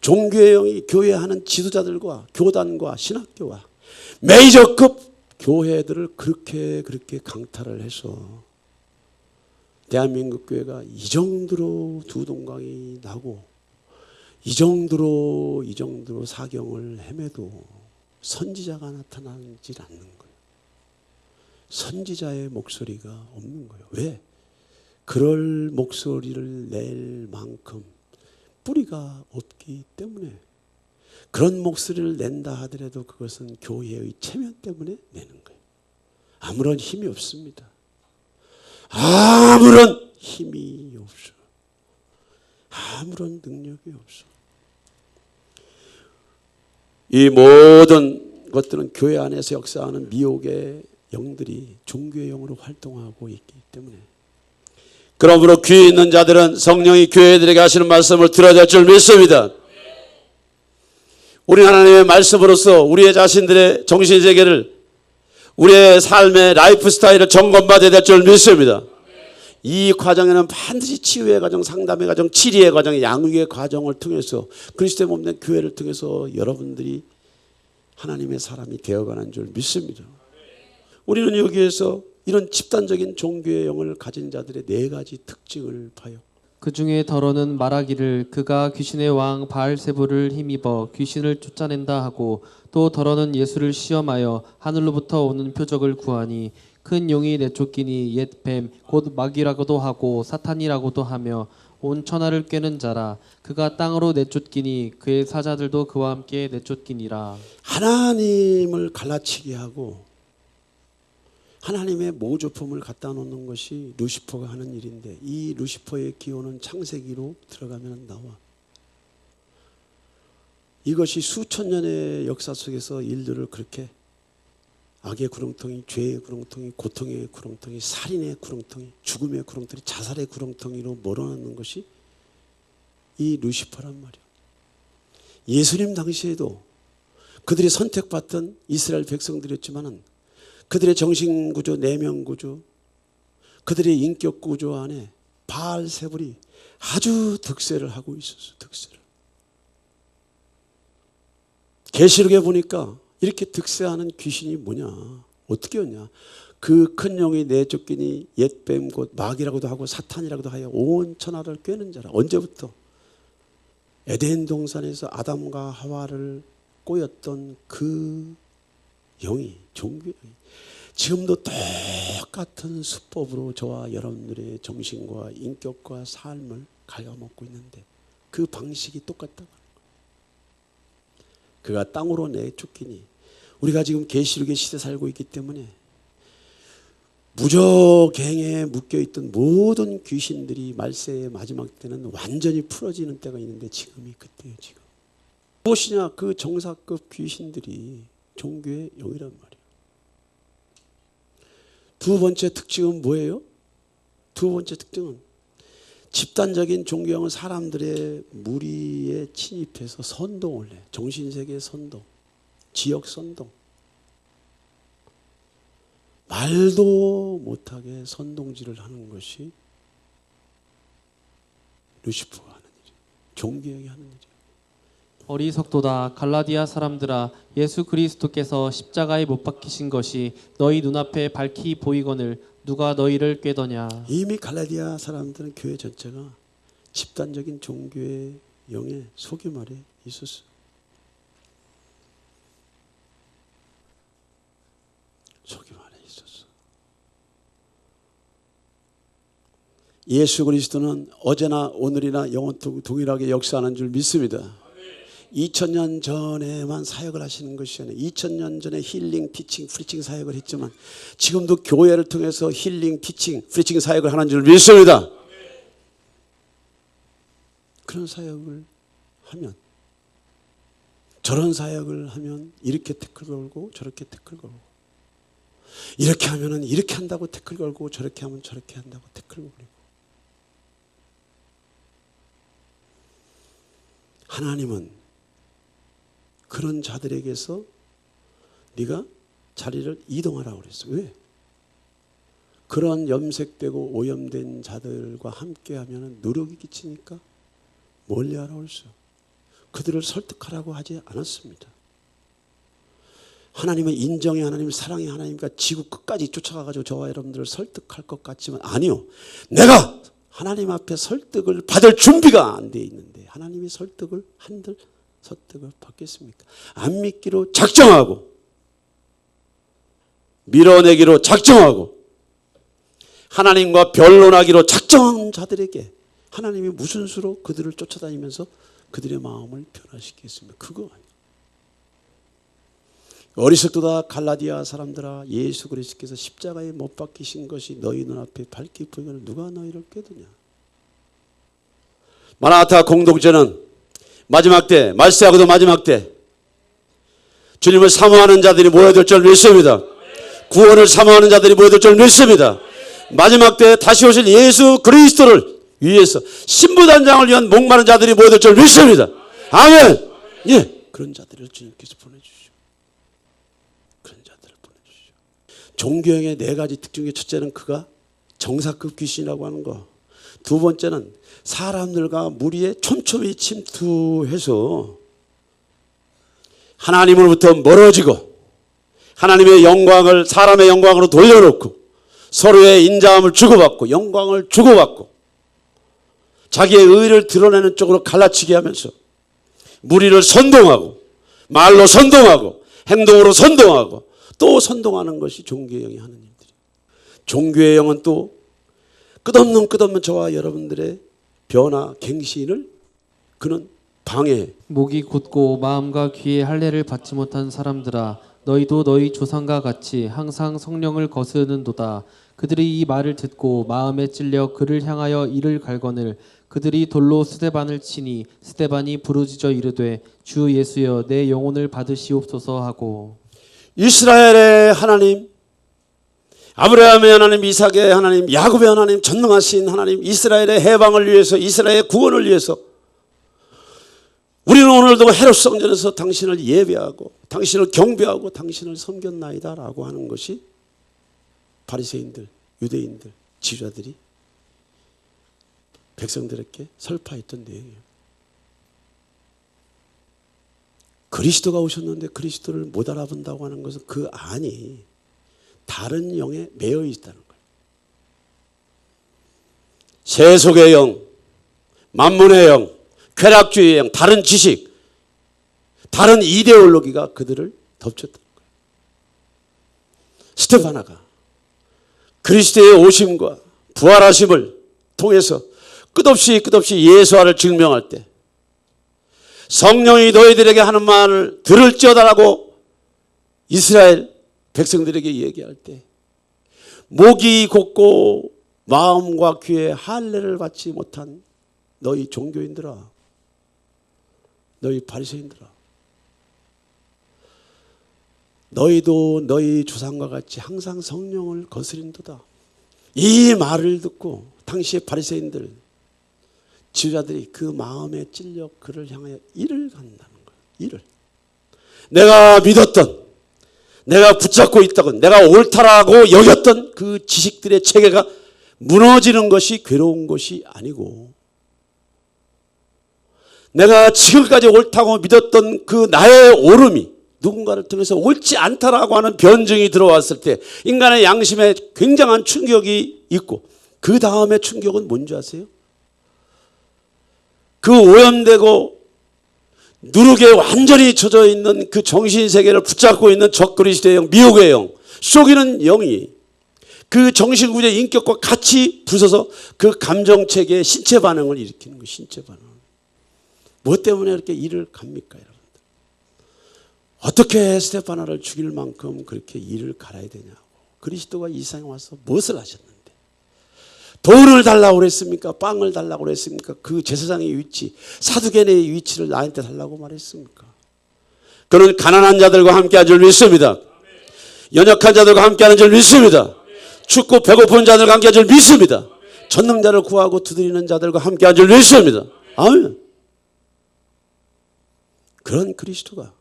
종교의 영이 교회하는 지도자들과 교단과 신학교와 메이저급 교회들을 그렇게 강탈을 해서 대한민국 교회가 이 정도로 두동강이 나고 이 정도로 사경을 헤매도 선지자가 나타나지 않는 거예요. 선지자의 목소리가 없는 거예요. 왜? 그럴 목소리를 낼 만큼 뿌리가 없기 때문에, 그런 목소리를 낸다 하더라도 그것은 교회의 체면 때문에 내는 거예요. 아무런 힘이 없습니다. 아무런 힘이 없어. 아무런 능력이 없어. 이 모든 것들은 교회 안에서 역사하는 미혹의 영들이 종교의 영으로 활동하고 있기 때문에, 그러므로 귀 있는 자들은 성령이 교회들에게 하시는 말씀을 들어야 될 줄 믿습니다. 우리 하나님의 말씀으로서 우리의 자신들의 정신세계를, 우리의 삶의 라이프 스타일을 점검받아야 될 줄 믿습니다. 이 과정에는 반드시 치유의 과정, 상담의 과정, 치리의 과정, 양육의 과정을 통해서 그리스도의 몸된 교회를 통해서 여러분들이 하나님의 사람이 되어가는 줄 믿습니다. 우리는 여기에서 이런 집단적인 종교의 영을 가진 자들의 4가지 특징을 봐요. 그 중에 더러는 말하기를 그가 귀신의 왕 바알세불을 힘입어 귀신을 쫓아낸다 하고, 또 더러는 예수를 시험하여 하늘로부터 오는 표적을 구하니 큰 용이 내쫓기니 옛 뱀 곧 마귀라고도 하고 사탄이라고도 하며 온 천하를 꿰는 자라. 그가 땅으로 내쫓기니 그의 사자들도 그와 함께 내쫓기니라. 하나님을 갈라치게 하고 하나님의 모조품을 갖다 놓는 것이 루시퍼가 하는 일인데, 이 루시퍼의 기호는 창세기로 들어가면 나와. 이것이 수천 년의 역사 속에서 일들을 그렇게 악의 구렁텅이, 죄의 구렁텅이, 고통의 구렁텅이, 살인의 구렁텅이, 죽음의 구렁텅이, 자살의 구렁텅이로 몰아넣는 것이 이 루시퍼란 말이에요. 예수님 당시에도 그들이 선택받던 이스라엘 백성들이었지만은 그들의 정신구조, 내면구조, 그들의 인격구조 안에 바알세불이 아주 득세를 하고 있었어요. 득세를. 계시록에 보니까 이렇게 득세하는 귀신이 뭐냐, 어떻게였냐. 그 큰 용이 내쫓기니 옛뱀 곧 마귀라고도 하고 사탄이라고도 하여 온 천하를 꿰는 자라. 언제부터? 에덴 동산에서 아담과 하와를 꼬였던 그 영이, 종교의 영이 지금도 똑같은 수법으로 저와 여러분들의 정신과 인격과 삶을 갉아먹고 있는데, 그 방식이 똑같다고 하는 거예요. 그가 땅으로 내쫓기니, 우리가 지금 계시록의 시대 살고 있기 때문에 무적행에 묶여있던 모든 귀신들이 말세의 마지막 때는 완전히 풀어지는 때가 있는데, 지금이 그때예요. 지금 무엇이냐, 그 정사급 귀신들이 종교의 영이란 말이에요. 두 번째 특징은 뭐예요? 두 번째 특징은 집단적인 종교형은 사람들의 무리에 침입해서 선동을 해. 정신세계 선동, 지역 선동. 말도 못하게 선동질을 하는 것이 루시퍼가 하는 일이에요. 종교형이 하는 일이에요. 어리석도다 갈라디아 사람들아, 예수 그리스도께서 십자가에 못 박히신 것이 너희 눈앞에 밝히 보이거늘 누가 너희를 꾀더냐. 이미 갈라디아 사람들은 교회 전체가 집단적인 종교의 영의 속임 아래 있었어요. 속임 아래 있었어. 예수 그리스도는 어제나 오늘이나 영원토록 동일하게 역사하는 줄 믿습니다. 2000년 전에만 사역을 하시는 것이 아니라 2000년 전에 힐링, 티칭, 프리칭 사역을 했지만 지금도 교회를 통해서 힐링, 티칭, 프리칭 사역을 하는 줄 믿습니다. 그런 사역을 하면, 저런 사역을 하면 이렇게 태클 걸고 저렇게 태클 걸고, 이렇게 하면은 이렇게 한다고 태클 걸고 저렇게 하면 저렇게 한다고 태클 걸고. 하나님은 그런 자들에게서 네가 자리를 이동하라고 그랬어. 왜? 그런 염색되고 오염된 자들과 함께하면 누룩이 끼치니까 멀리하라고 했어. 그들을 설득하라고 하지 않았습니다. 하나님은 인정의 하나님, 사랑의 하나님과 지구 끝까지 쫓아가가지고 저와 여러분들을 설득할 것 같지만 아니요. 내가 하나님 앞에 설득을 받을 준비가 안 돼 있는데 하나님이 설득을 한들 설득을 받겠습니까? 안 믿기로 작정하고 밀어내기로 작정하고 하나님과 변론하기로 작정한 자들에게 하나님이 무슨 수로 그들을 쫓아다니면서 그들의 마음을 변화시키겠습니까? 그거 아니에요. 어리석도다 갈라디아 사람들아, 예수 그리스도께서 십자가에 못 박히신 것이 너희 눈앞에 밝게 보이거늘 누가 너희를 깨드냐. 마라나타 공동체는 마지막 때, 말세하고도 마지막 때 주님을 사모하는 자들이 모여들 줄 믿습니다. 구원을 사모하는 자들이 모여들 줄 믿습니다. 마지막 때 다시 오실 예수 그리스도를 위해서 신부단장을 위한 목마른 자들이 모여들 줄 믿습니다. 아멘. 예, 그런 자들을 주님께서 보내주시오. 그런 자들을 보내주시오. 종교형의 네 가지 특징 중 첫째는 그가 정사급 귀신이라고 하는 거. 두 번째는 사람들과 무리에 촘촘히 침투해서 하나님으로부터 멀어지고 하나님의 영광을 사람의 영광으로 돌려놓고 서로의 인자함을 주고받고 영광을 주고받고 자기의 의를 드러내는 쪽으로 갈라치게 하면서 무리를 선동하고 말로 선동하고 행동으로 선동하고 또 선동하는 것이 종교의 영이 하는 일들이에요. 종교의 영은 또 끝없는 저와 여러분들의 변화, 갱신을 그는 방해해. 목이 곧고 마음과 귀에 할례를 받지 못한 사람들아, 너희도 너희 조상과 같이 항상 성령을 거스르는도다. 그들이 이 말을 듣고 마음에 찔려 그를 향하여 이를 갈거늘 그들이 돌로 스데반을 치니 스데반이 부르짖어 이르되 주 예수여 내 영혼을 받으시옵소서 하고. 이스라엘의 하나님, 아브라함의 하나님, 이삭의 하나님, 야곱의 하나님, 전능하신 하나님, 이스라엘의 해방을 위해서, 이스라엘의 구원을 위해서 우리는 오늘도 헤롯 성전에서 당신을 예배하고 당신을 경배하고 당신을 섬겼나이다 라고 하는 것이 바리새인들, 유대인들, 지도자들이 백성들에게 설파했던 내용이에요. 그리스도가 오셨는데 그리스도를 못 알아본다고 하는 것은 그 안이 다른 영에 매여 있다는 거예요. 세속의 영, 만문의 영, 쾌락주의의 영, 다른 지식, 다른 이데올로기가 그들을 덮쳤다는 거예요. 스테파나가 그리스도의 오심과 부활하심을 통해서 끝없이 예수화를 증명할 때 성령이 너희들에게 하는 말을 들을지어다라고 이스라엘 백성들에게 얘기할 때 목이 곧고 마음과 귀에 할례를 받지 못한 너희 종교인들아, 너희 바리새인들아, 너희도 너희 조상과 같이 항상 성령을 거스린도다. 이 말을 듣고 당시의 바리새인들, 지도자들이 그 마음에 찔려 그를 향하여 이를 간다는 거예요. 이를. 내가 믿었던, 내가 붙잡고 있다고, 내가 옳다라고 여겼던 그 지식들의 체계가 무너지는 것이 괴로운 것이 아니고 내가 지금까지 옳다고 믿었던 그 나의 옳음이 누군가를 통해서 옳지 않다라고 하는 변증이 들어왔을 때 인간의 양심에 굉장한 충격이 있고 그 다음에 충격은 뭔지 아세요? 그 오염되고 누룩에 완전히 젖어 있는 그 정신세계를 붙잡고 있는 적그리스도의 영, 미혹의 영, 속이는 영이 그 정신구조의 인격과 같이 부서서 그 감정체계의 신체 반응을 일으키는 거예요. 신체 반응. 뭐 때문에 이렇게 이를 갑니까, 여러분들? 어떻게 스테파나를 죽일 만큼 그렇게 이를 갈아야 되냐고. 그리스도가 이 세상에 와서 무엇을 하셨는데? 돈을 달라고 그랬습니까? 빵을 달라고 그랬습니까? 그 제사장의 위치, 사두개의 위치를 나한테 달라고 말했습니까? 그는 가난한 자들과 함께한 줄 믿습니다. 연약한 자들과 함께하는 줄 믿습니다. 춥고 배고픈 자들과 함께한 줄 믿습니다. 전능자를 구하고 두드리는 자들과 함께한 줄 믿습니다. 아멘. 그런 그리스도가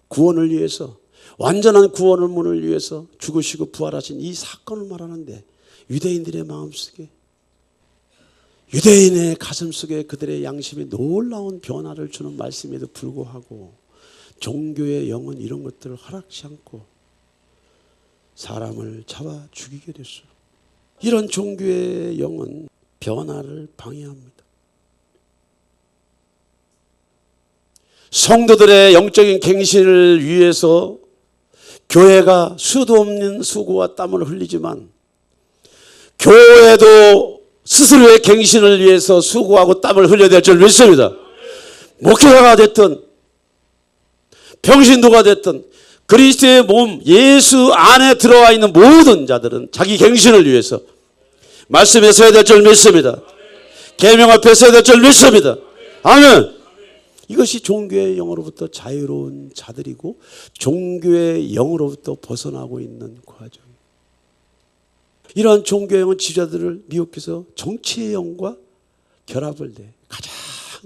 구원을 위해서, 완전한 구원의 문을 위해서 죽으시고 부활하신 이 사건을 말하는데 유대인들의 마음속에 유대인의 가슴속에 그들의 양심이 놀라운 변화를 주는 말씀에도 불구하고 종교의 영은 이런 것들을 허락치 않고 사람을 잡아 죽이게 됐어요. 이런 종교의 영은 변화를 방해합니다. 성도들의 영적인 갱신을 위해서 교회가 수도 없는 수고와 땀을 흘리지만 교회도 스스로의 갱신을 위해서 수고하고 땀을 흘려야 될 줄 믿습니다. 목회자가 됐든 평신도가 됐든 그리스도의 몸 예수 안에 들어와 있는 모든 자들은 자기 갱신을 위해서 말씀에 서야 될 줄 믿습니다. 계명 앞에 서야 될 줄 믿습니다. 아멘. 이것이 종교의 영으로부터 자유로운 자들이고 종교의 영으로부터 벗어나고 있는 과정. 이러한 종교의 영은 지도자들을 미혹해서 정치의 영과 결합을 내. 가장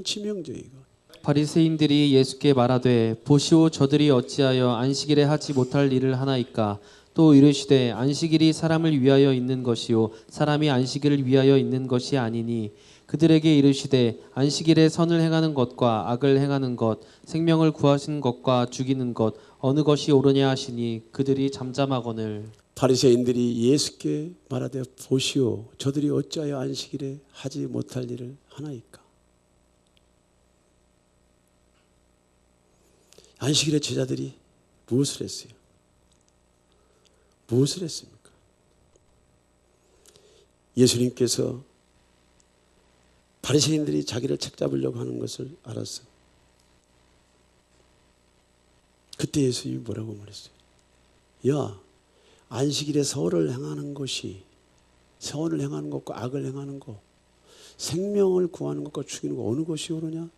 치명적이고. 바리새인들이 예수께 말하되 보시오 저들이 어찌하여 안식일에 하지 못할 일을 하나이까 또 이르시되 안식일이 사람을 위하여 있는 것이요 사람이 안식일을 위하여 있는 것이 아니니 그들에게 이르시되 안식일에 선을 행하는 것과 악을 행하는 것 생명을 구하시는 것과 죽이는 것 어느 것이 옳으냐 하시니 그들이 잠잠하거늘. 바리새인들이 예수께 말하되 보시오 저들이 어찌하여 안식일에 하지 못할 일을 하나이까. 안식일에 제자들이 무엇을 했어요? 무엇을 했습니까? 예수님께서 바리새인들이 자기를 책잡으려고 하는 것을 알았어요. 그때 예수님이 뭐라고 말했어요? 야, 안식일에 선을 행하는 것이 선을 행하는 것과 악을 행하는 것, 생명을 구하는 것과 죽이는 것 어느 것이 옳으냐?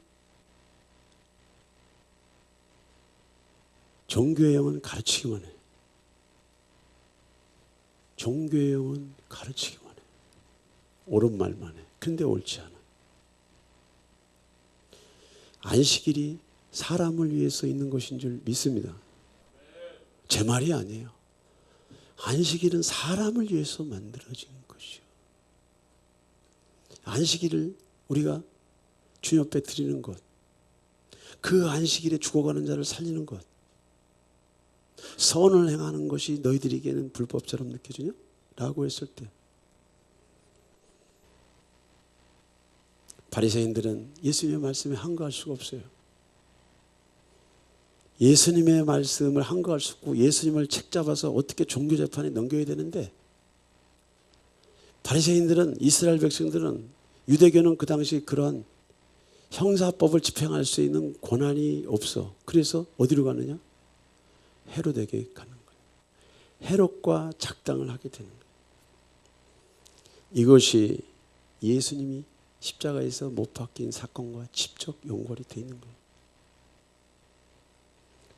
종교의 영은 가르치기만 해. 종교의 영은 가르치기만 해. 옳은 말만 해. 근데 옳지 않아. 안식일이 사람을 위해서 있는 것인 줄 믿습니다. 제 말이 아니에요. 안식일은 사람을 위해서 만들어진 것이요. 안식일을 우리가 주님 앞에 드리는 것, 그 안식일에 죽어가는 자를 살리는 것, 선을 행하는 것이 너희들에게는 불법처럼 느껴지냐? 라고 했을 때 바리새인들은 예수님의 말씀에 항거할 수가 없어요. 예수님의 말씀을 항거할 수 없고 예수님을 책잡아서 어떻게 종교재판에 넘겨야 되는데 바리새인들은 이스라엘 백성들은 유대교는 그 당시 그러한 형사법을 집행할 수 있는 권한이 없어. 그래서 어디로 가느냐? 헤롯에게 가는 거예요. 헤롯과 작당을 하게 되는 거예요. 이것이 예수님이 십자가에서 못 박힌 사건과 직접 연결이 되어 있는 거예요.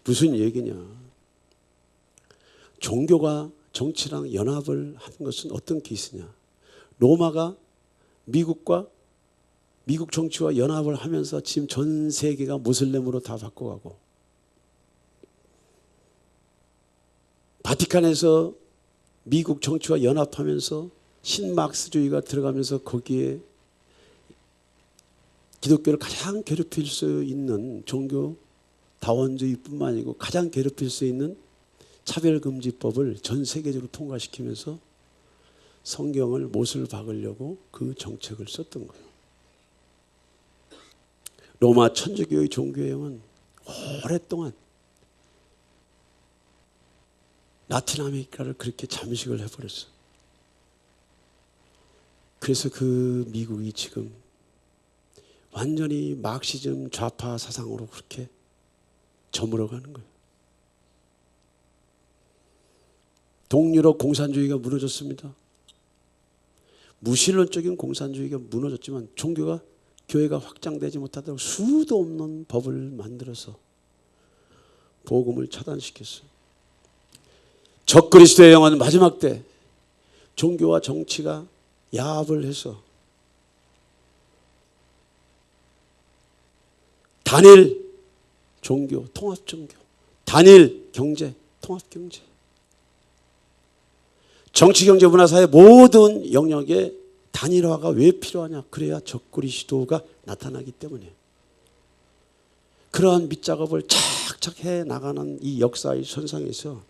무슨 얘기냐? 종교가 정치랑 연합을 하는 것은 어떤 케이스냐? 로마가 미국 정치와 연합을 하면서 지금 전 세계가 무슬림으로 다 바꿔가고 바티칸에서 미국 정치와 연합하면서 신막스주의가 들어가면서 거기에 기독교를 가장 괴롭힐 수 있는 종교 다원주의뿐만 아니고 가장 괴롭힐 수 있는 차별금지법을 전 세계적으로 통과시키면서 성경을 못을 박으려고 그 정책을 썼던 거예요. 로마 천주교의 종교의 영은 오랫동안 라틴 아메리카를 그렇게 잠식을 해버렸어. 그래서 그 미국이 지금 완전히 막시즘 좌파 사상으로 그렇게 저물어가는 거예요. 동유럽 공산주의가 무너졌습니다. 무신론적인 공산주의가 무너졌지만 교회가 확장되지 못하도록 수도 없는 법을 만들어서 복음을 차단시켰어요. 적그리스도의 영은 마지막 때 종교와 정치가 야합을 해서 단일 종교, 통합 종교, 단일 경제, 통합 경제. 정치, 경제, 문화, 사회 모든 영역에 단일화가 왜 필요하냐? 그래야 적그리스도가 나타나기 때문에. 그러한 밑작업을 착착 해 나가는 이 역사의 선상에서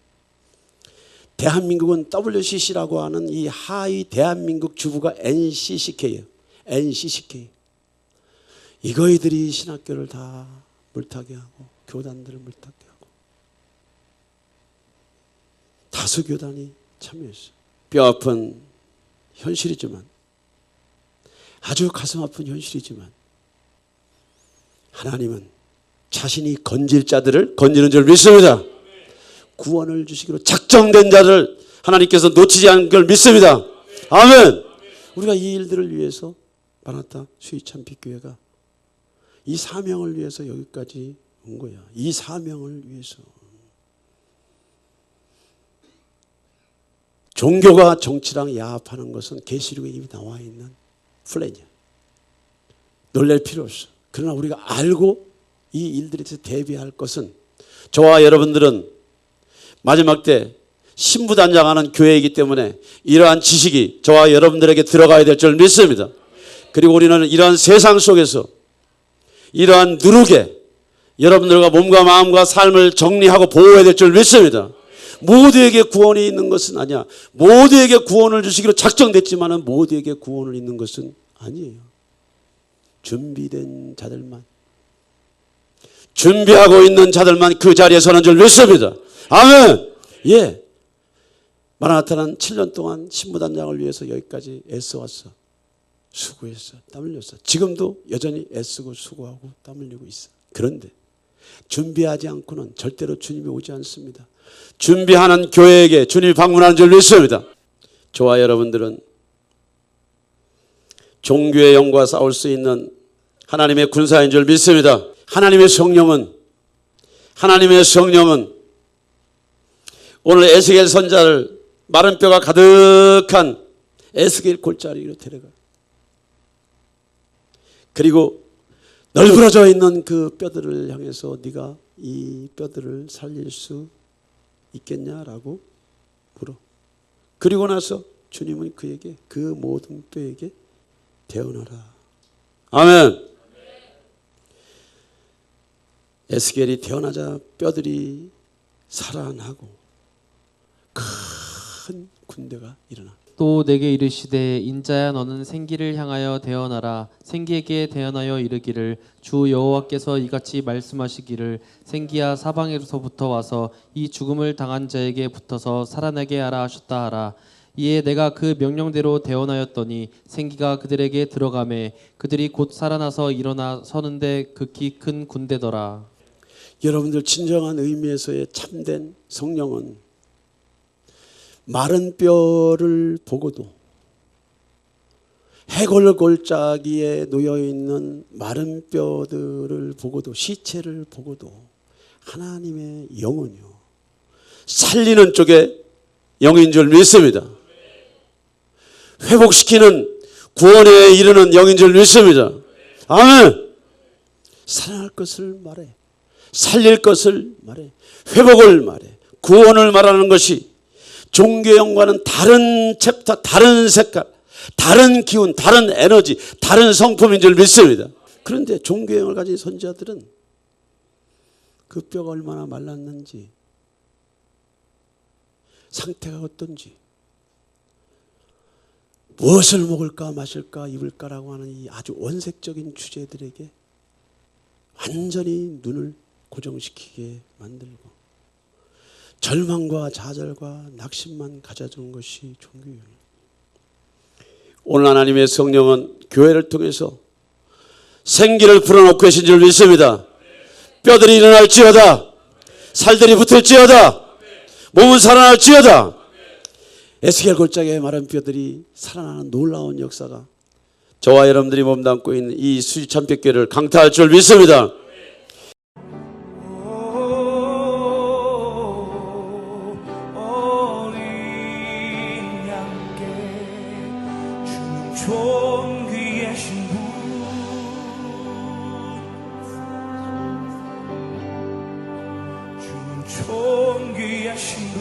대한민국은 WCC라고 하는 이 하위 대한민국 주부가 NCCK예요. NCCK. 이거이들이 신학교를 다 물타게 하고 교단들을 물타게 하고 다수 교단이 참여했어요. 뼈아픈 현실이지만, 아주 가슴 아픈 현실이지만, 하나님은 자신이 건질 자들을 건지는 줄 믿습니다. 구원을 주시기로 작정된 자를 하나님께서 놓치지 않을 걸 믿습니다. 아멘. 우리가 이 일들을 위해서 마라나타 수의참빛교회가 이 사명을 위해서 여기까지 온 거야. 이 사명을 위해서. 종교가 정치랑 야합하는 것은 계시록에 이미 나와 있는 플랜이야. 놀랄 필요 없어. 그러나 우리가 알고 이 일들에 대해서 대비할 것은, 저와 여러분들은 마지막 때 신부단장하는 교회이기 때문에 이러한 지식이 저와 여러분들에게 들어가야 될 줄 믿습니다. 그리고 우리는 이러한 세상 속에서 이러한 누룩에 여러분들과 몸과 마음과 삶을 정리하고 보호해야 될 줄 믿습니다. 모두에게 구원이 있는 것은 아니야. 모두에게 구원을 주시기로 작정됐지만 모두에게 구원을 있는 것은 아니에요. 준비된 자들만, 준비하고 있는 자들만 그 자리에 서는 줄 믿습니다. 아멘. 예. 마라나타는 7년 동안 신부단장을 위해서 여기까지 애써왔어. 수고했어. 땀 흘렸어. 지금도 여전히 애쓰고 수고하고 땀 흘리고 있어. 그런데 준비하지 않고는 절대로 주님이 오지 않습니다. 준비하는 교회에게 주님이 방문하는 줄 믿습니다. 저와 여러분들은 종교의 영과 싸울 수 있는 하나님의 군사인 줄 믿습니다. 하나님의 성령은 오늘 에스겔 선자를 마른 뼈가 가득한 에스겔 골짜기로 데려가. 그리고 널브러져 있는 그 뼈들을 향해서 네가 이 뼈들을 살릴 수 있겠냐라고 물어. 그리고 나서 주님은 그에게 그 모든 뼈에게 대언하라. 아멘. 에스겔이 태어나자 뼈들이 살아나고 큰 군대가 일어나. 또 내게 이르시되 인자야 너는 생기를 향하여 대언하라. 생기에게 대언하여 이르기를 주 여호와께서 이같이 말씀하시기를 생기야 사방에서부터 와서 이 죽음을 당한 자에게 붙어서 살아나게 하라 하셨다 하라. 이에 내가 그 명령대로 대언하였더니 생기가 그들에게 들어가매 그들이 곧 살아나서 일어나 서는데 극히 큰 군대더라. 여러분들 진정한 의미에서의 참된 성령은 마른 뼈를 보고도, 해골 골짜기에 놓여있는 마른 뼈들을 보고도, 시체를 보고도 하나님의 영은요 살리는 쪽에 영인 줄 믿습니다. 회복시키는, 구원에 이르는 영인 줄 믿습니다. 아멘. 살아날 것을 말해, 살릴 것을 말해, 회복을 말해, 구원을 말하는 것이 종교형과는 다른 챕터, 다른 색깔, 다른 기운, 다른 에너지, 다른 성품인 줄 믿습니다. 그런데 종교형을 가진 선지자들은 그 뼈가 얼마나 말랐는지, 상태가 어떤지, 무엇을 먹을까 마실까 입을까라고 하는 이 아주 원색적인 주제들에게 완전히 눈을 고정시키게 만들고 절망과 좌절과 낙심만 가져준 것이 종교예요. 오늘 하나님의 성령은 교회를 통해서 생기를 불어넣고 계신 줄 믿습니다. 뼈들이 일어날지어다, 살들이 붙을지어다, 몸은 살아날지어다. 에스겔 골짜기의 마른 뼈들이 살아나는 놀라운 역사가 저와 여러분들이 몸담고 있는 이 수지참빛교회를 강타할 줄 믿습니다. 존귀하신 분, 주는 존귀하신 분,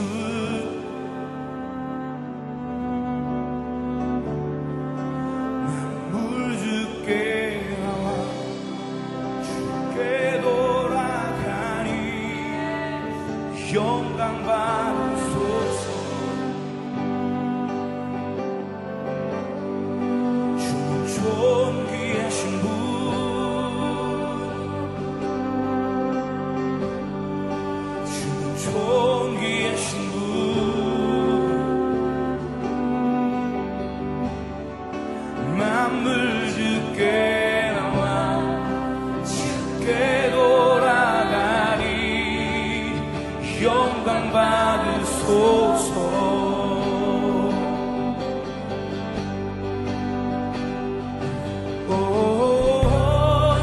온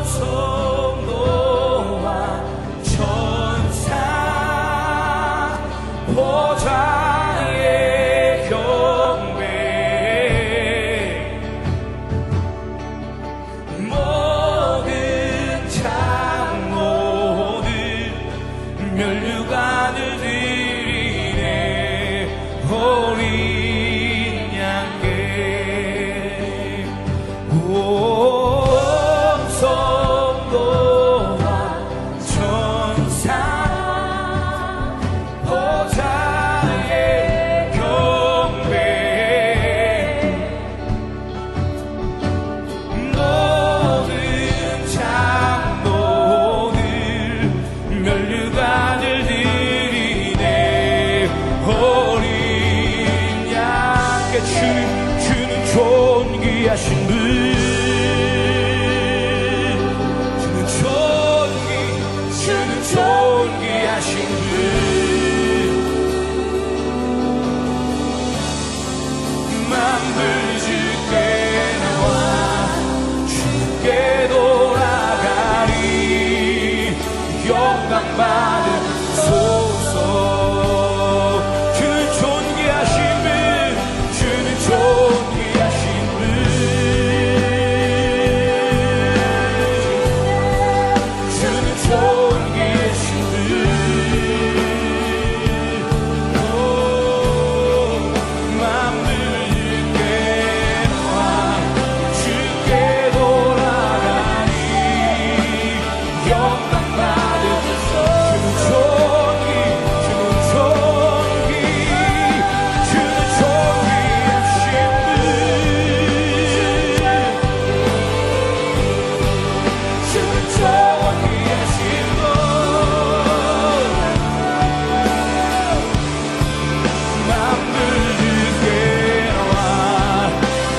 성도와 천사 보좌의 경배 모든 장로들 면류관을 드리네 어린 양께 온 성도와 천사 보좌의 경배 모든 장로들 면류관을 드리네 어린 양께 주는 존귀하신 분 주는 존귀하신 분 만물 주께 나와 주께 돌아가리 영광 받으소서 주는 존귀하신 분 주는 존귀하신 분 주는 존귀하신 분 만물 주께 나와 주께 돌아가니 영광 받으소서 주는 존귀 주는 존귀하신 분 주는 존귀하신 분 만물 주께 나와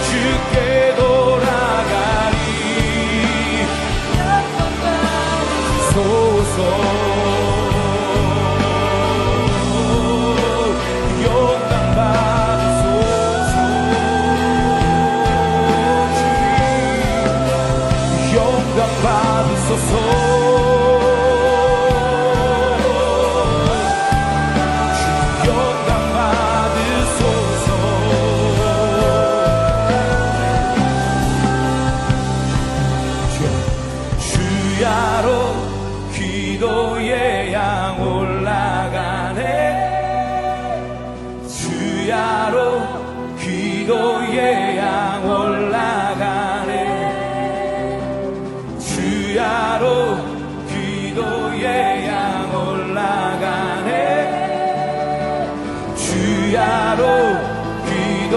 주께 돌아가리 소서 영광 받으소서 주님 영광 받으소서 영광 받으소서 주야로 기도의 양 올라가네 주야로 기도의 양 올라가네 주야로 기도의 양 올라가네 주야로 기도